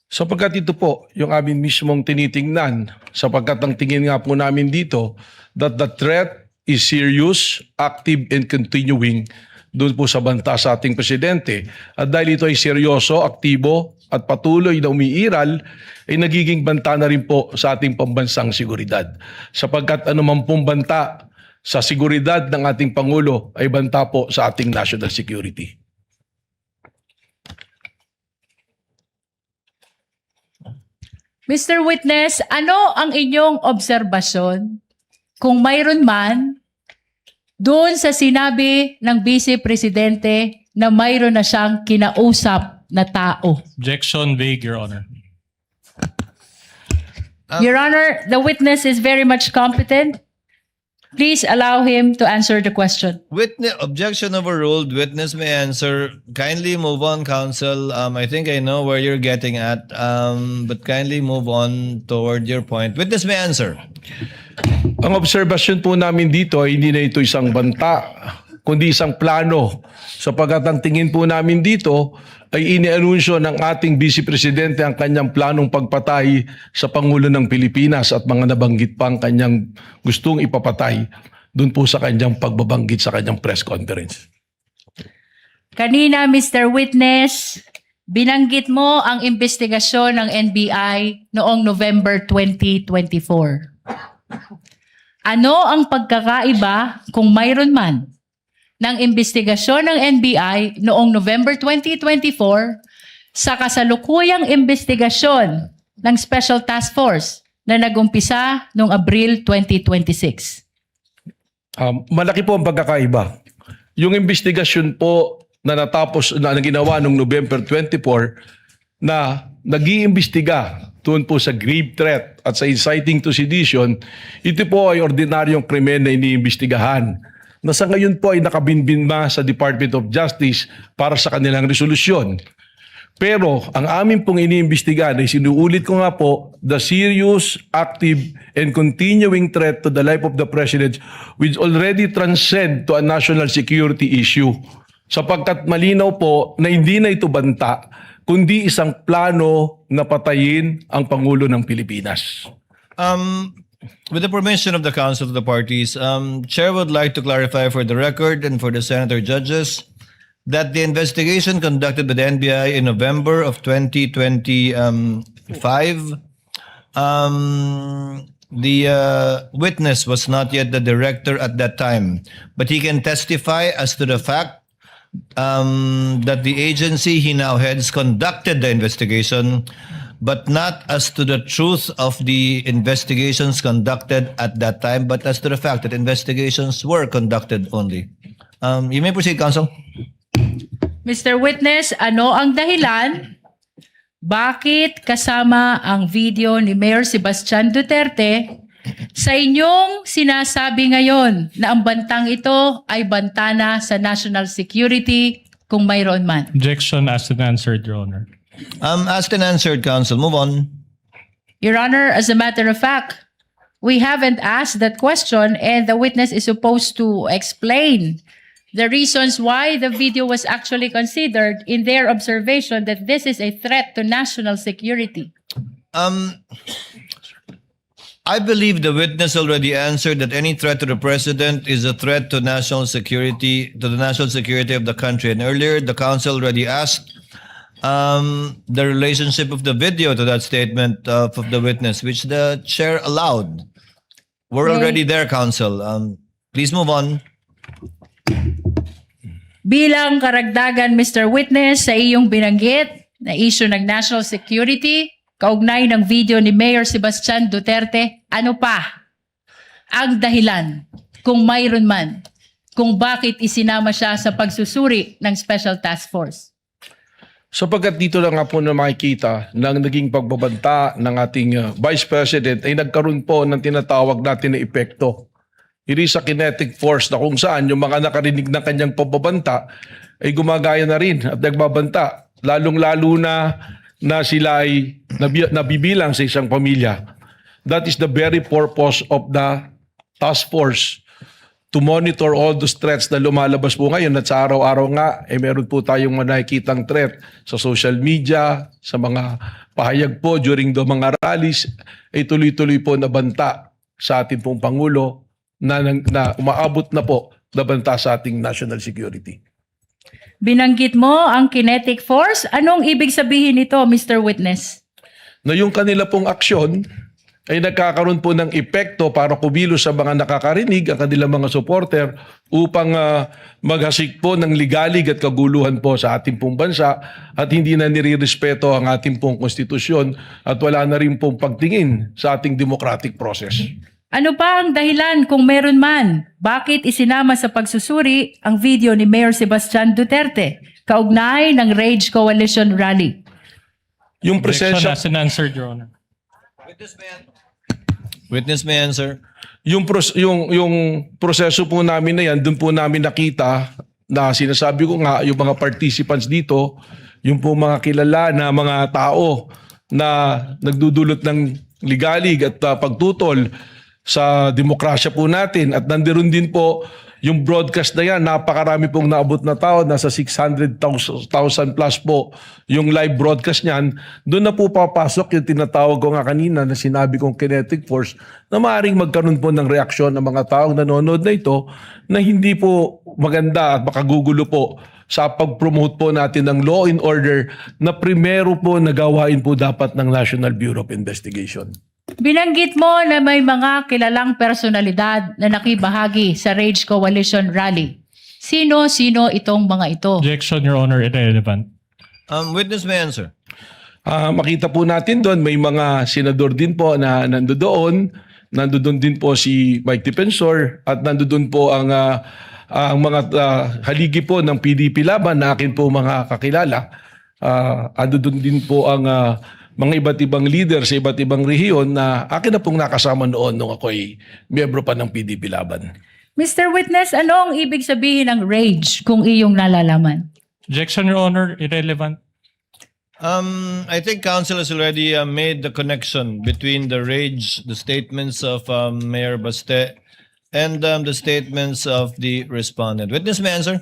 Sapagkat ito po, yung amin mismong tinitingnan, sapagkat ang tingin nga po namin dito, that the threat is serious, active, and continuing doon po sa banta sa ating presidente. At dahil ito ay seryoso, aktibo, at patuloy na umiiral, ay nagiging banta na rin po sa ating pambansang seguridad. Sapagkat anuman pong banta sa seguridad ng ating Pangulo ay banta po sa ating national security. Mr. Witness, ano ang inyong obserbasyon kung mayroon man doon sa sinabi ng Vice Presidente na mayroon na siyang kinausap na tao. Objection vague, Your Honor. Your Honor, the witness is very much competent. Please allow him to answer the question. Witness objection overruled. Witness may answer. Kindly move on, counsel. I think I know where you're getting at. But kindly move on toward your point. Witness may answer. Ang obserbasyon po namin dito ay hindi na ito isang banta, kundi isang plano. Sapagkat ang tingin po namin dito ay inianunsyo ng ating Vice Presidente ang kanyang planong pagpatay sa Pangulo ng Pilipinas at mga nabanggit pa ang kanyang gustong ipapatay doon po sa kanyang pagbabanggit sa kanyang press conference. Kanina, Mr. Witness, binanggit mo ang investigasyon ng NBI noong November 2024. Ano ang pagkakaiba, kung mayroon man, ng investigasyon ng NBI noong November 2024 sa kasalukuyang investigasyon ng Special Task Force na nagumpisa noong Abril 2026? Malaki po ang pagkakaiba. Yung investigasyon po na natapos na ginawa noong November 24 na nag-iimbestiga doon po sa grave threat at sa inciting to sedition, ito po ay ordinaryong krimen na iniimbestigahan na sa ngayon po ay nakabinbinma sa Department of Justice para sa kanilang resolusyon. Pero ang amin pong iniimbestigahan ay sinuulit ko nga po, the serious, active, and continuing threat to the life of the President which already transcend to a national security issue. Sapagkat malinaw po na hindi na ito banta, kundi isang plano na patayin ang Pangulo ng Pilipinas. With the permission of the Council of the Parties, Chair would like to clarify for the record and for the Senator judges that the investigation conducted by the NBI in November of 2025, the witness was not yet the director at that time, but he can testify as to the fact that the agency he now heads conducted the investigation, but not as to the truth of the investigations conducted at that time, but as to the fact that investigations were conducted only. You may proceed, Counsel. Mr. Witness, ano ang dahilan? Bakit kasama ang video ni Mayor Sebastian Duterte sa inyong sinasabi ngayon na ang bantang ito ay banta na sa national security kung mayroon man? Objection asked and answered, Your Honor. Asked and answered, Counsel. Move on. Your Honor, as a matter of fact, we haven't asked that question and the witness is supposed to explain the reasons why the video was actually considered in their observation that this is a threat to national security. I believe the witness already answered that any threat to the President is a threat to national security, to the national security of the country. And earlier, the Council already asked the relationship of the video to that statement of the witness, which the Chair allowed. We're Okay. already there, Counsel. Please move on. Bilang karagdagan, Mr. Witness, sa iyong binanggit na issue ng national security, kaugnay ng video ni Mayor Sebastian Duterte, ano pa ang dahilan, kung mayroon man, kung bakit isinama siya sa pagsusuri ng Special Task Force? Sapagkat dito lang nga po na makikita ng naging pagbabanta ng ating Vice President ay nagkaroon po ng tinatawag natin na epekto. It is a kinetic force na kung saan yung mga nakarinig ng kanyang pagbabanta ay gumagaya na rin at nagbabanta. Lalong-lalo na sila ay nabibilang sa isang pamilya. That is the very purpose of the task force, to monitor all those threats na lumalabas po ngayon at sa araw-araw nga, meron po tayong nakikitang threat sa social media, sa mga pahayag po during the mga rallies, ay tuloy-tuloy po na banta sa ating pong Pangulo na umaabot na po na banta sa ating national security. Binanggit mo ang kinetic force. Anong ibig sabihin nito, Mr. Witness? Na yung kanila pong aksyon ay nagkakaroon po ng epekto para kumilos sa mga nakakarinig, ang kanilang mga supporter, upang maghasik po ng ligalig at kaguluhan po sa ating pong bansa at hindi na nirirespeto ang ating pong konstitusyon at wala na rin pong pagtingin sa ating democratic process. Ano pa ang dahilan kung meron man? Bakit isinama sa pagsusuri ang video ni Mayor Sebastian Duterte kaugnay ng Rage Coalition Rally? Yung Objection presensya, has been answered, Your Honor. Witness may answer. yung proseso po namin na yan, doon po namin nakita na sinasabi ko nga, yung mga participants dito, yung po mga kilala na mga tao na nagdudulot ng ligalig at pagtutol sa demokrasya po natin. At nandiroon din po yung broadcast na yan, napakarami pong naabot na tao, nasa 600,000 plus po yung live broadcast niyan. Doon na po papasok yung tinatawag ko nga kanina na sinabi kong kinetic force na maaaring magkaroon po ng reaksyon ng mga taong nanonood na ito na hindi po maganda at makagugulo po sa pag-promote po natin ng law and order na primero po nagawain po dapat ng National Bureau of Investigation. Binanggit mo na may mga kilalang personalidad na nakibahagi sa Rage Coalition Rally. Sino-sino itong mga ito? Objection, Your Honor, irrelevant. Witness may answer. Makita po natin doon, may mga senador din po na nandoon. Nandoon din po si Mike Defensor at nandoon po ang mga haligi po ng PDP Laban na akin po mga kakilala. Nandoon din po ang mga iba't ibang leader sa iba't ibang rehiyon na akin na pong nakasama noon nung ako ay miyembro pa ng PDP Laban. Mr. Witness, ano ang ibig sabihin ng rage kung iyong nalalaman? Objection, Your Honor, irrelevant. I think council has already made the connection between the rage, the statements of Mayor Baste, and the statements of the respondent. Witness may answer.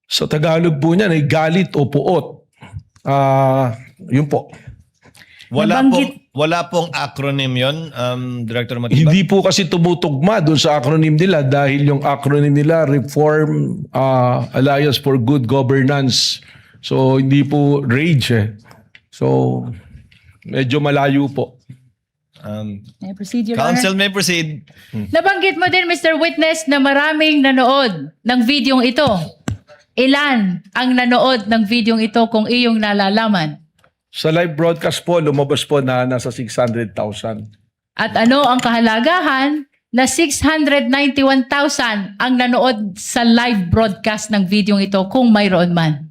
Sa Tagalog po niyan ay galit o puot. Yun po. Wala pong acronym yon, Director Matibag. Hindi po kasi tumutugma doon sa acronym nila dahil yung acronym nila Reform Alliance for Good Governance. So hindi po RAGE eh. So medyo malayo po. May proceed, Your Council Honor. may proceed. Nabanggit mo din, Mr. Witness, na maraming nanood ng videong ito. Ilan ang nanood ng videong ito kung iyong nalalaman? Sa live broadcast po, lumabas po na nasa 600,000. At ano ang kahalagahan na 691,000 ang nanood sa live broadcast ng videong ito kung mayroon man?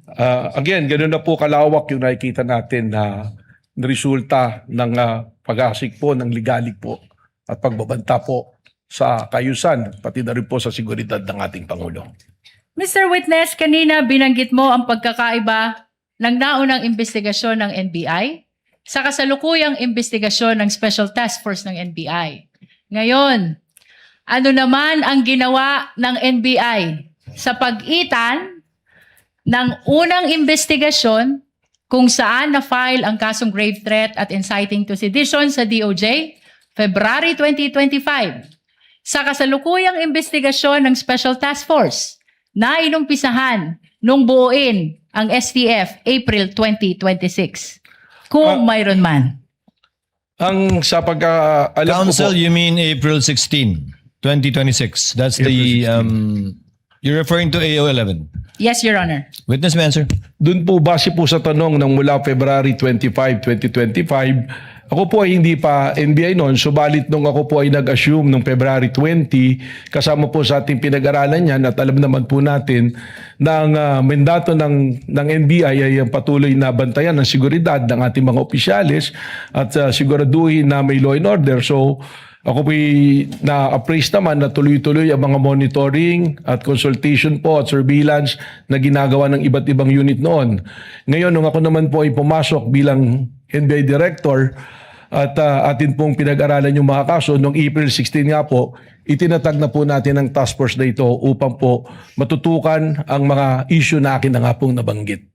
Again, ganoon na po kalawak yung nakikita natin na resulta ng pag-asik po ng ligalig po at pagbabanta po sa kayusan, pati na rin po sa seguridad ng ating Pangulo. Mr. Witness, kanina binanggit mo ang pagkakaiba ng naunang investigasyon ng NBI sa kasalukuyang investigasyon ng Special Task Force ng NBI. Ngayon, ano naman ang ginawa ng NBI sa pagitan ng unang investigasyon kung saan na-file ang kasong grave threat at inciting to sedition sa DOJ, February 2025, sa kasalukuyang investigasyon ng Special Task Force na inumpisahan nung buuin ang STF April 2026. Kung mayroon man. Ang sa pagkaalam ko po, Council, you mean April 16, 2026. That's the you're referring to AO11. Yes, Your Honor. Witness may answer. doon po base po sa tanong ng mula February 25, 2025, ako po ay hindi pa NBI noon, subalit nung ako po ay nag-assume nung February 20, kasama po sa ating pinag-aralan yan at alam naman po natin na ang mandato ng NBI ay ang patuloy na bantayan ng seguridad ng ating mga opisyalis at siguraduhin na may law and order. So ako po na-appraise naman na tuloy-tuloy ang mga monitoring at consultation po at surveillance na ginagawa ng iba't ibang unit noon. Ngayon, nung ako naman po ay pumasok bilang NBI Director at atin pong pinag-aralan yung mga kaso, noong April 16 nga po, itinatag na po natin ang task force na ito upang po matutukan ang mga issue na akin na nga pong nabanggit.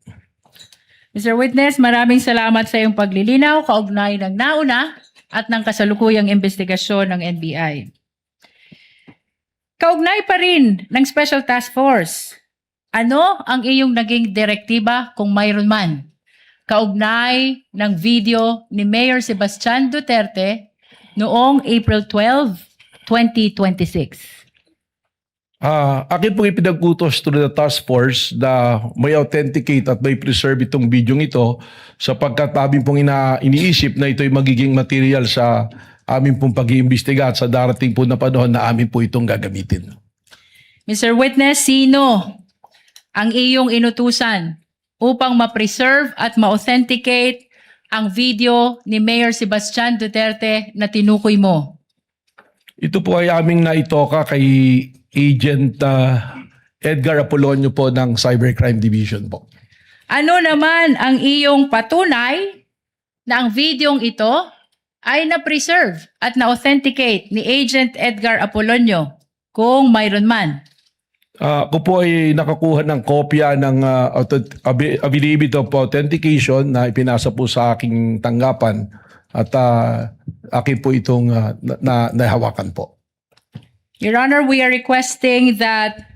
Mr. Witness, maraming salamat sa iyong paglilinaw, kaugnay ng nauna at ng kasalukuyang investigasyon ng NBI. Kaugnay pa rin ng Special Task Force, ano ang iyong naging direktiba kung mayroon man? Kaugnay ng video ni Mayor Sebastian Duterte noong April 12, 2026. Akin pong ipinag-utos to the task force na may authenticate at may preserve itong video ito sapagkat amin pong iniisip na ito'y magiging material sa amin pong pag-iimbestiga at sa darating po na panahon na amin po itong gagamitin. Mr. Witness, sino ang iyong inutusan upang ma-preserve at ma-authenticate ang video ni Mayor Sebastian Duterte na tinukoy mo? Ito po ay aming naitoka kay Agent Edgar Apolonio po ng Cybercrime Division po. Ano naman ang iyong patunay na ang videong ito ay na-preserve at na-authenticate ni Agent Edgar Apolonio kung mayroon man? Ako po ay nakakuha ng kopya ng affidavit of authentication na ipinasa po sa aking tanggapan at akin po itong nahawakan po. Your Honor, we are requesting that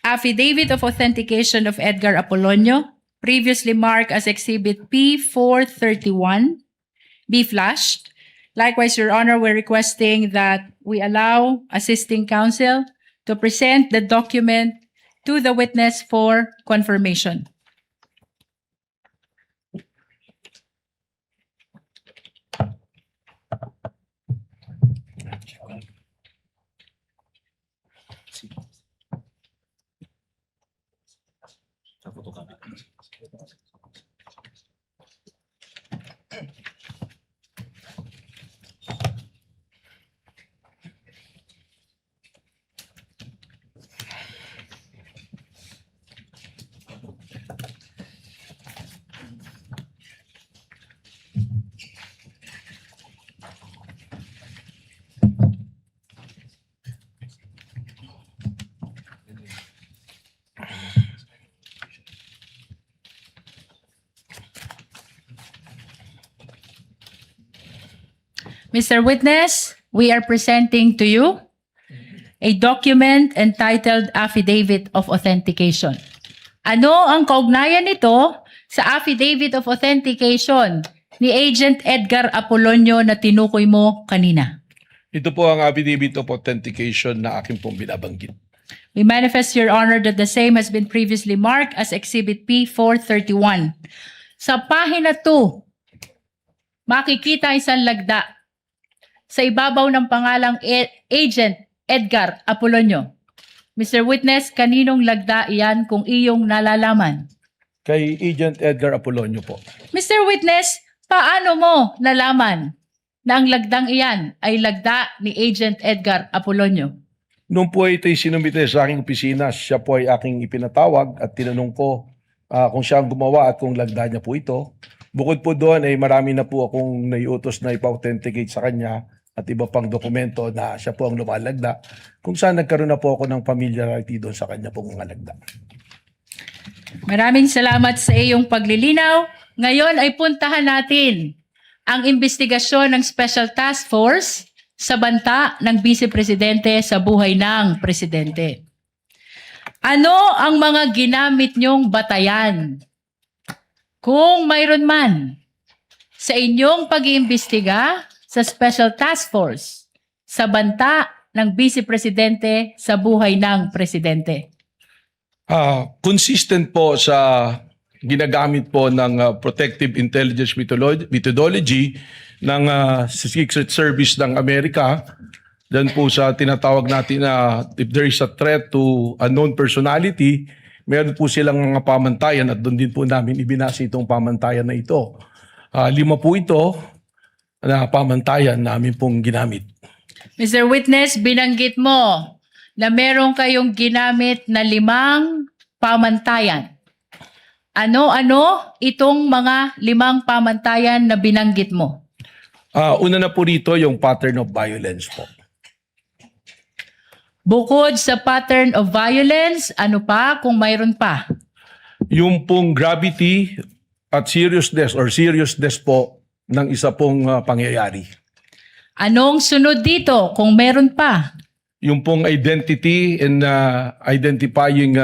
affidavit of authentication of Edgar Apolonio, previously marked as Exhibit P431, be flashed. Likewise, Your Honor, we're requesting that we allow assisting counsel to present the document to the witness for confirmation. Mr. Witness, we are presenting to you a document entitled Affidavit of Authentication. Ano ang kaugnayan nito sa Affidavit of Authentication ni Agent Edgar Apolonio na tinukoy mo kanina? Ito po ang affidavit of authentication na aking pong binabanggit. We manifest, Your Honor, that the same has been previously marked as Exhibit P431. Sa pahina 2, makikita isang lagda sa ibabaw ng pangalang Agent Edgar Apolonio. Mr. Witness, kaninong lagda iyan kung iyong nalalaman? Kay Agent Edgar Apolonio po. Mr. Witness, paano mo nalaman na ang lagdang iyan ay lagda ni Agent Edgar Apolonio? Noong po ito'y sinumite sa aking opisina, siya po ay aking ipinatawag at tinanong ko kung siya ang gumawa at kung lagda niya po ito. Bukod po doon ay marami na po akong naiutos na ipa-authenticate sa kanya at iba pang dokumento na siya po ang lumalagda kung saan nagkaroon na po ako ng familiarity doon sa kanya pong mga lagda. Maraming salamat sa iyong paglilinaw. Ngayon ay puntahan natin ang investigasyon ng Special Task Force sa banta ng Vice Presidente sa buhay ng Presidente. Ano ang mga ginamit niyong batayan? Kung mayroon man sa inyong pag-iimbestiga sa Special Task Force sa banta ng Vice Presidente sa buhay ng Presidente. Consistent po sa ginagamit po ng protective intelligence methodology ng Secret Service ng Amerika. Then po sa tinatawag natin na if there is a threat to unknown personality, meron po silang mga pamantayan at doon din po namin ibinasa itong pamantayan na ito. 5 po ito na pamantayan namin pong ginamit. Mr. Witness, binanggit mo na meron kayong ginamit na 5 pamantayan. Ano-ano itong mga 5 pamantayan na binanggit mo? Una na po rito yung pattern of violence po. Bukod sa pattern of violence, ano pa kung mayroon pa? Yung pong gravity at seriousness po ng isa pong pangyayari. Anong sunod dito kung meron pa? Yung pong identity and identifying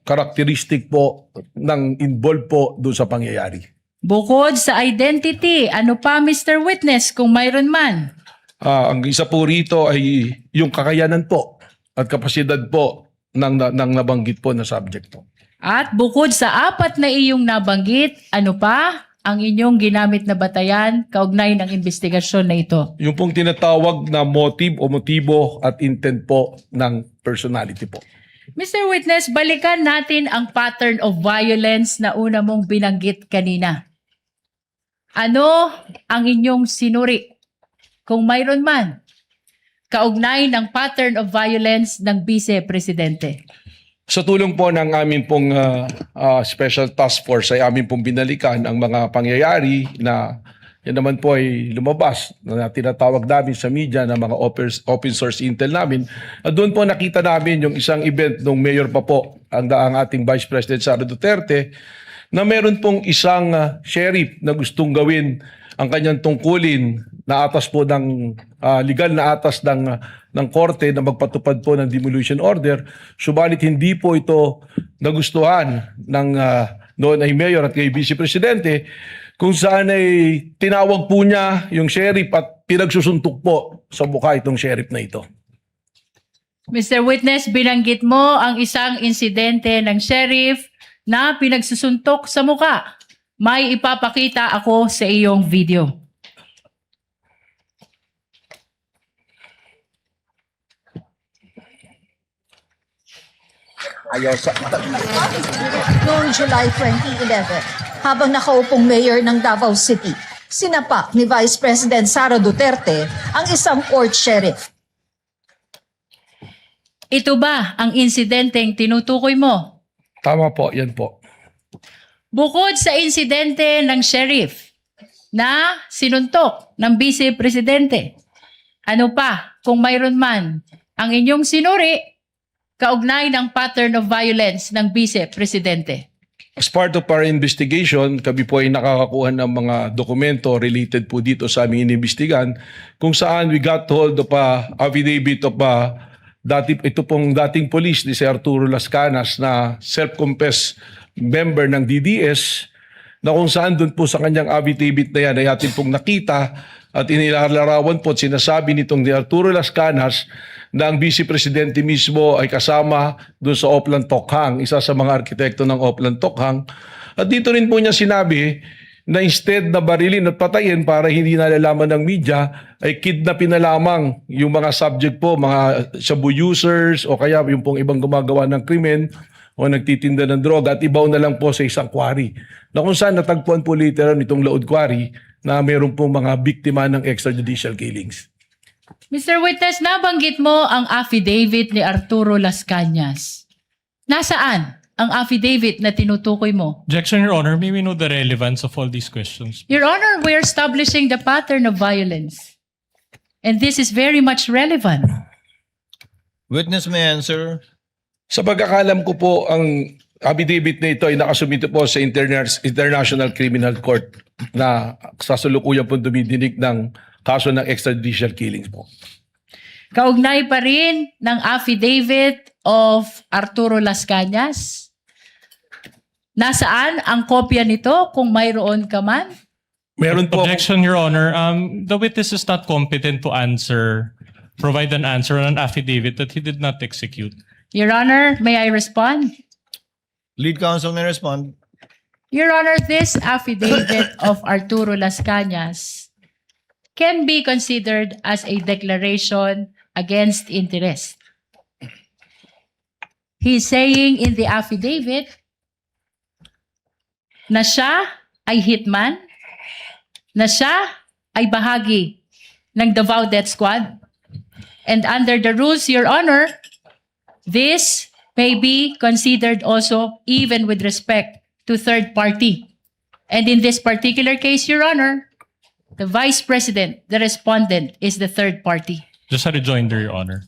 characteristic po ng involved po doon sa pangyayari. Bukod sa identity, ano pa, Mr. Witness, kung mayroon man? Ang isa po rito ay yung kakayanan po at kapasidad po ng nabanggit po na subject po. At bukod sa 4 na iyong nabanggit, ano pa? ang inyong ginamit na batayan kaugnay ng investigasyon na ito? Yung pong tinatawag na motive o motibo at intent po ng personality po. Mr. Witness, balikan natin ang pattern of violence na una mong binanggit kanina. Ano ang inyong sinuri, kung mayroon man, kaugnay ng pattern of violence ng Vice Presidente? Sa tulong po ng aming pong Special Task Force ay aming pong binalikan ang mga pangyayari na yan naman po ay lumabas na tinatawag namin sa media na mga open source intel namin. At doon po nakita namin yung isang event nung mayor pa po ang ating Vice President Sara Duterte na meron pong isang sheriff na gustong gawin ang kanyang tungkulin na atas po ng legal na atas ng korte na magpatupad po ng demolition order. Subalit hindi po ito nagustuhan ng noon ay mayor at kay Vice Presidente, kung saan ay tinawag po niya yung sheriff at pinagsusuntok po sa mukha itong sheriff na ito. Mr. Witness, binanggit mo ang isang insidente ng sheriff na pinagsusuntok sa muka. May ipapakita ako sa iyong video. Noong July 2011, habang nakaupong mayor ng Davao City, sinapak ni Vice President Sara Duterte ang isang court sheriff. Ito ba ang insidenteng tinutukoy mo? Tama po, yan po. Bukod sa insidente ng sheriff na sinuntok ng Vice Presidente, ano pa, kung mayroon man, ang inyong sinuri kaugnay ng pattern of violence ng Vice Presidente? As part of our investigation, kami po ay nakakakuha ng mga dokumento related po dito sa aming inimbestigan kung saan we got hold of a affidavit of ito pong dating police ni si Arturo Las Canas na self-confessed member ng DDS na kung saan doon po sa kanyang affidavit na yan ay atin pong nakita at inilalarawan po at sinasabi nitong ni Arturo Las Canas na ang Vice Presidente mismo ay kasama doon sa Oplan Tokhang, isa sa mga arkitekto ng Oplan Tokhang. At dito rin po niya sinabi na instead na barilin at patayin para hindi nalalaman ng media, ay kidnapin na lamang yung mga subject po, mga shabu users o kaya yung pong ibang gumagawa ng krimen o nagtitinda ng droga at ibaw na lang po sa isang quarry. Na kung saan natagpuan po later nitong Laod Quarry na mayroon pong mga biktima ng extrajudicial killings. Mr. Witness, nabanggit mo ang affidavit ni Arturo Las Cañas. Nasaan ang affidavit na tinutukoy mo? Objection, Your Honor. May we know the relevance of all these questions? Your Honor, we're establishing the pattern of violence. And this is very much relevant. Witness may answer. Sa pagkakalam ko po, ang affidavit na ito ay nakasumito po sa International Criminal Court na sasalukuyan po dumidinig ng kaso ng extrajudicial killings po. Kaugnay pa rin ng affidavit of Arturo Las Cañas. Nasaan ang kopya nito kung mayroon ka man? Meron po Objection, Your Honor. The witness is not competent to provide an answer on an affidavit that he did not execute. Your Honor, may I respond? Lead counsel may respond. Your Honor, this affidavit of Arturo Las Cañas can be considered as a declaration against interest. He's saying in the affidavit na siya ay hitman, na siya ay bahagi ng Davao Death Squad. And under the rules, Your Honor, this may be considered also even with respect to third party. And in this particular case, Your Honor, the Vice President, the respondent, is the third party. Just a rejoinder, Your Honor.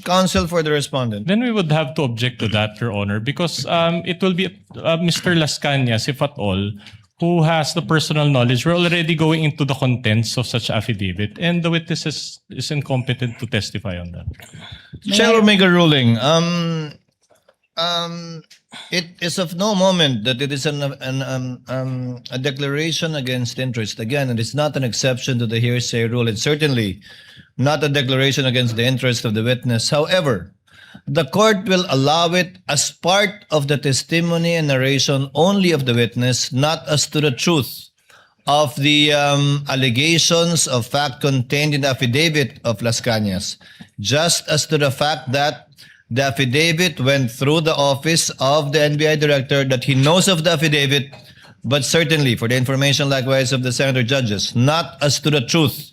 Counsel for the respondent. Then we would have to object to that, Your Honor, because it will be Mr. Las Cañas, if at all, who has the personal knowledge. We're already going into the contents of such affidavit, and the witness is incompetent to testify on that. Chair will make a ruling. It is of no moment that it is a declaration against interest. Again, it is not an exception to the hearsay rule. It's certainly not a declaration against the interest of the witness. However, the court will allow it as part of the testimony and narration only of the witness, not as to the truth of the allegations of fact contained in the affidavit of Las Cañas, just as to the fact that the affidavit went through the office of the NBI director, that he knows of the affidavit, but certainly for the information likewise of the senator judges, not as to the truth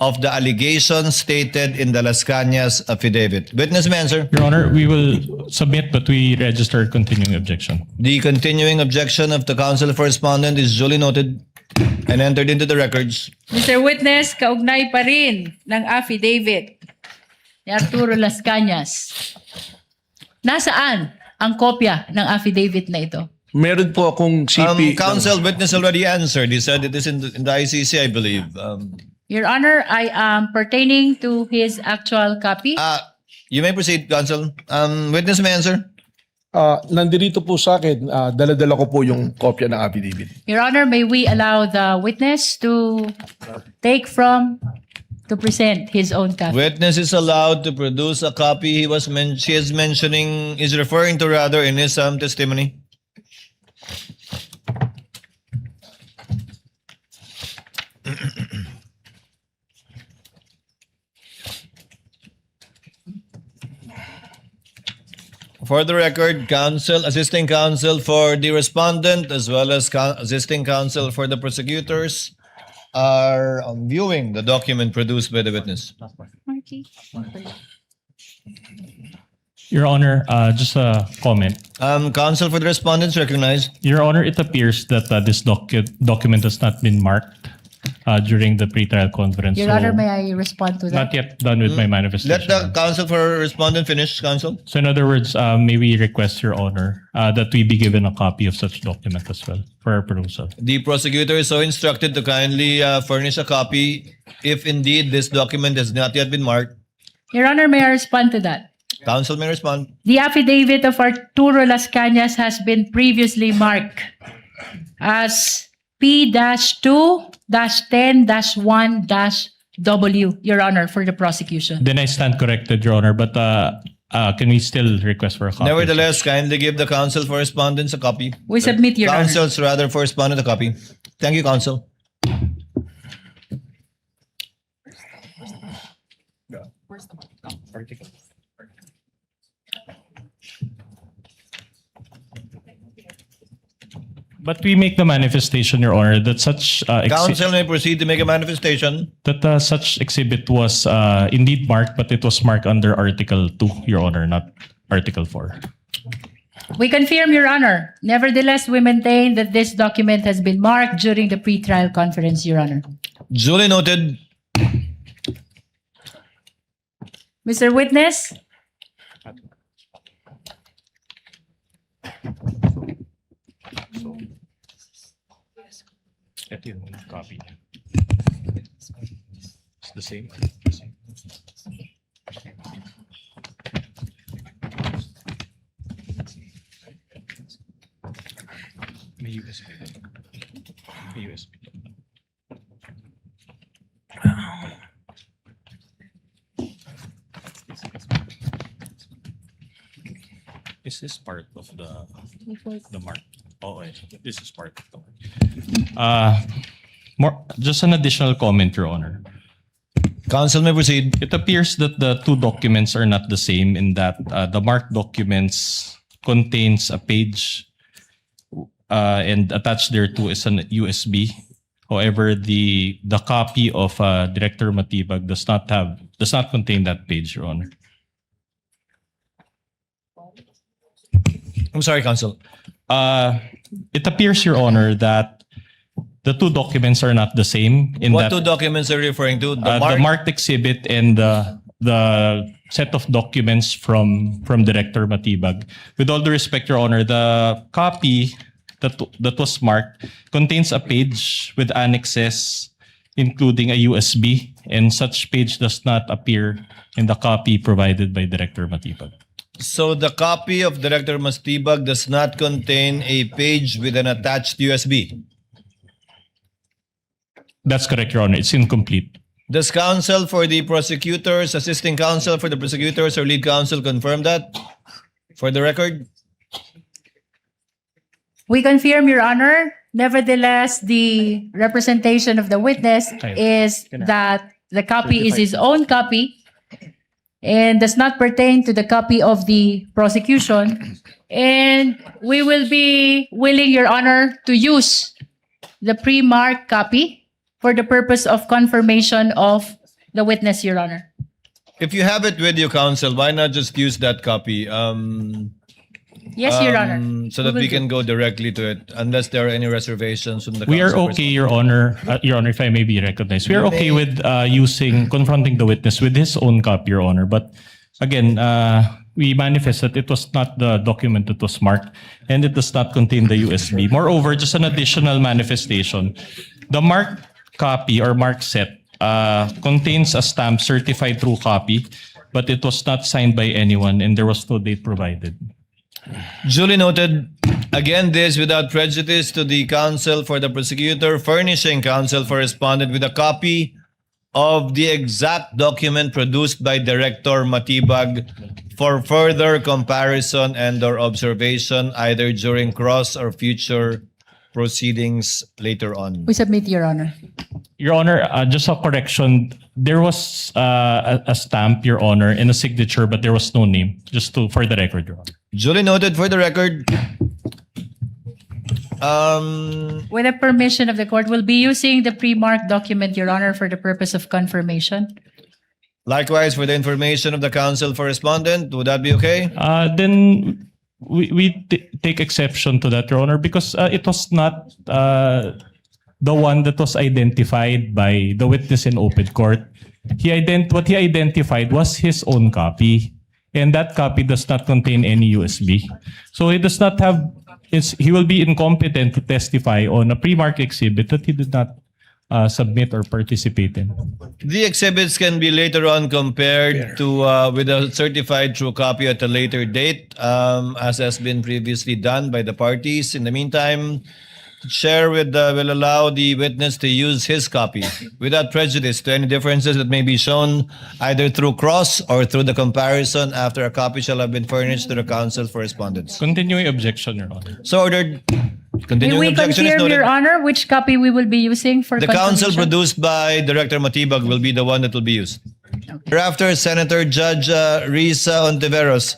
of the allegations stated in the Las Cañas affidavit. Witness may answer. Your Honor, we will submit, but we register continuing objection. The continuing objection of the counsel for respondent is duly noted and entered into the records. Mr. Witness, kaugnay pa rin ng affidavit ni Arturo Las Cañas. Nasaan ang kopya ng affidavit na ito? Meron po akong CP. Counsel, witness already answered. He said it is in the ICC, I believe. Your Honor, I am pertaining to his actual copy. You may proceed, counsel. Witness may answer. Nandito po sa akin, dala-dala ko po yung kopya ng affidavit. Your Honor, may we allow the witness to present his own copy? Witness is allowed to produce a copy she is mentioning, is referring to rather in his testimony. For the record, assisting counsel for the respondent as well as assisting counsel for the prosecutors are viewing the document produced by the witness. Your Honor, just a comment. Counsel for the respondents recognized. Your Honor, it appears that this document has not been marked during the pretrial conference. Your so Honor, may I respond to that? not yet done with my manifestation. Let the counsel for respondent finish, counsel. So in other words, may we request, Your Honor, that we be given a copy of such document as well for our perusal. The prosecutor is so instructed to kindly furnish a copy if indeed this document has not yet been marked. Your Honor, may I respond to that? Counsel may respond. The affidavit of Arturo Las Cañas has been previously marked as P-2-10-1-W, Your Honor, for the prosecution. Then I stand corrected, Your Honor, but can we still request for a copy? Nevertheless, kindly give the counsel for respondents a copy. We submit, Your Honor. Counsels rather for respondent a copy. Thank you, counsel. But we make the manifestation, Your Honor, that such Counsel may proceed to make a manifestation. that such exhibit was indeed marked, but it was marked under Article 2, Your Honor, not Article 4. We confirm, Your Honor. Nevertheless, we maintain that this document has been marked during the pretrial conference, Your Honor. Duly noted. Mr. Witness, Ito yung copy niya. It's the same. May USB. May USB. Is this part of the mark? Oh, this is part of the mark. Just an additional comment, Your Honor. Counsel may proceed. It appears that the two documents are not the same in that the marked documents contains a page and attached thereto is an USB. However, the copy of Director Matibag does not contain that page, Your Honor. I'm sorry, counsel. It appears, Your Honor, that the two documents are not the same in What that two documents are you referring to? the marked exhibit and the set of documents from Director Matibag. With all due respect, Your Honor, the copy that was marked contains a page with annexes, including a USB, and such page does not appear in the copy provided by Director Matibag. So the copy of Director Matibag does not contain a page with an attached USB. That's correct, Your Honor. It's incomplete. Does counsel for the prosecutors, assisting counsel for the prosecutors, or lead counsel confirm that? For the record? we confirm, Your Honor, Nevertheless, the representation of the witness is that the copy is his own copy and does not pertain to the copy of the prosecution. And we will be willing, Your Honor, to use the pre-marked copy for the purpose of confirmation of the witness, Your Honor. If you have it with you, counsel, why not just use that copy? Yes, Your Honor. So that will we do. can go directly to it, unless there are any reservations from the We are counsel. okay, Your Honor, if I may be recognized. We are okay with confronting the witness with his own copy, Your Honor. But again, we manifest that it was not the document that was marked and it does not contain the USB. Moreover, just an additional manifestation, the marked copy or marked set contains a stamp certified true copy, but it was not signed by anyone and there was no date provided. Duly noted. Again, this without prejudice to the counsel for the prosecutor, furnishing counsel for respondent with a copy of the exact document produced by Director Matibag for further comparison and or observation either during cross or future proceedings later on. We submit, Your Honor. Your Honor, just a correction. There was a stamp, Your Honor, and a signature, but there was no name. Just for the record, Your Honor. Duly noted for the record. With the permission of the court, we'll be using the pre-marked document, Your Honor, for the purpose of confirmation. Likewise, for the information of the counsel for respondent, would that be okay? Then we take exception to that, Your Honor, because it was not the one that was identified by the witness in open court. What he identified was his own copy, and that copy does not contain any USB. So he does not have. He will be incompetent to testify on a pre-marked exhibit that he did not submit or participate in. The exhibits can be later on compared to with a certified true copy at a later date, as has been previously done by the parties. In the meantime, Chair will allow the witness to use his copy without prejudice to any differences that may be shown either through cross or through the comparison after a copy shall have been furnished to the counsel for respondents. Continuing objection, Your Honor. So ordered. May Continuing we objection is confirm, noted. Your Honor, which copy we will be using for The counsel confirmation? produced by Director Matibag will be the one that will be used. Thereafter, Senator Judge Risa Ontiveros,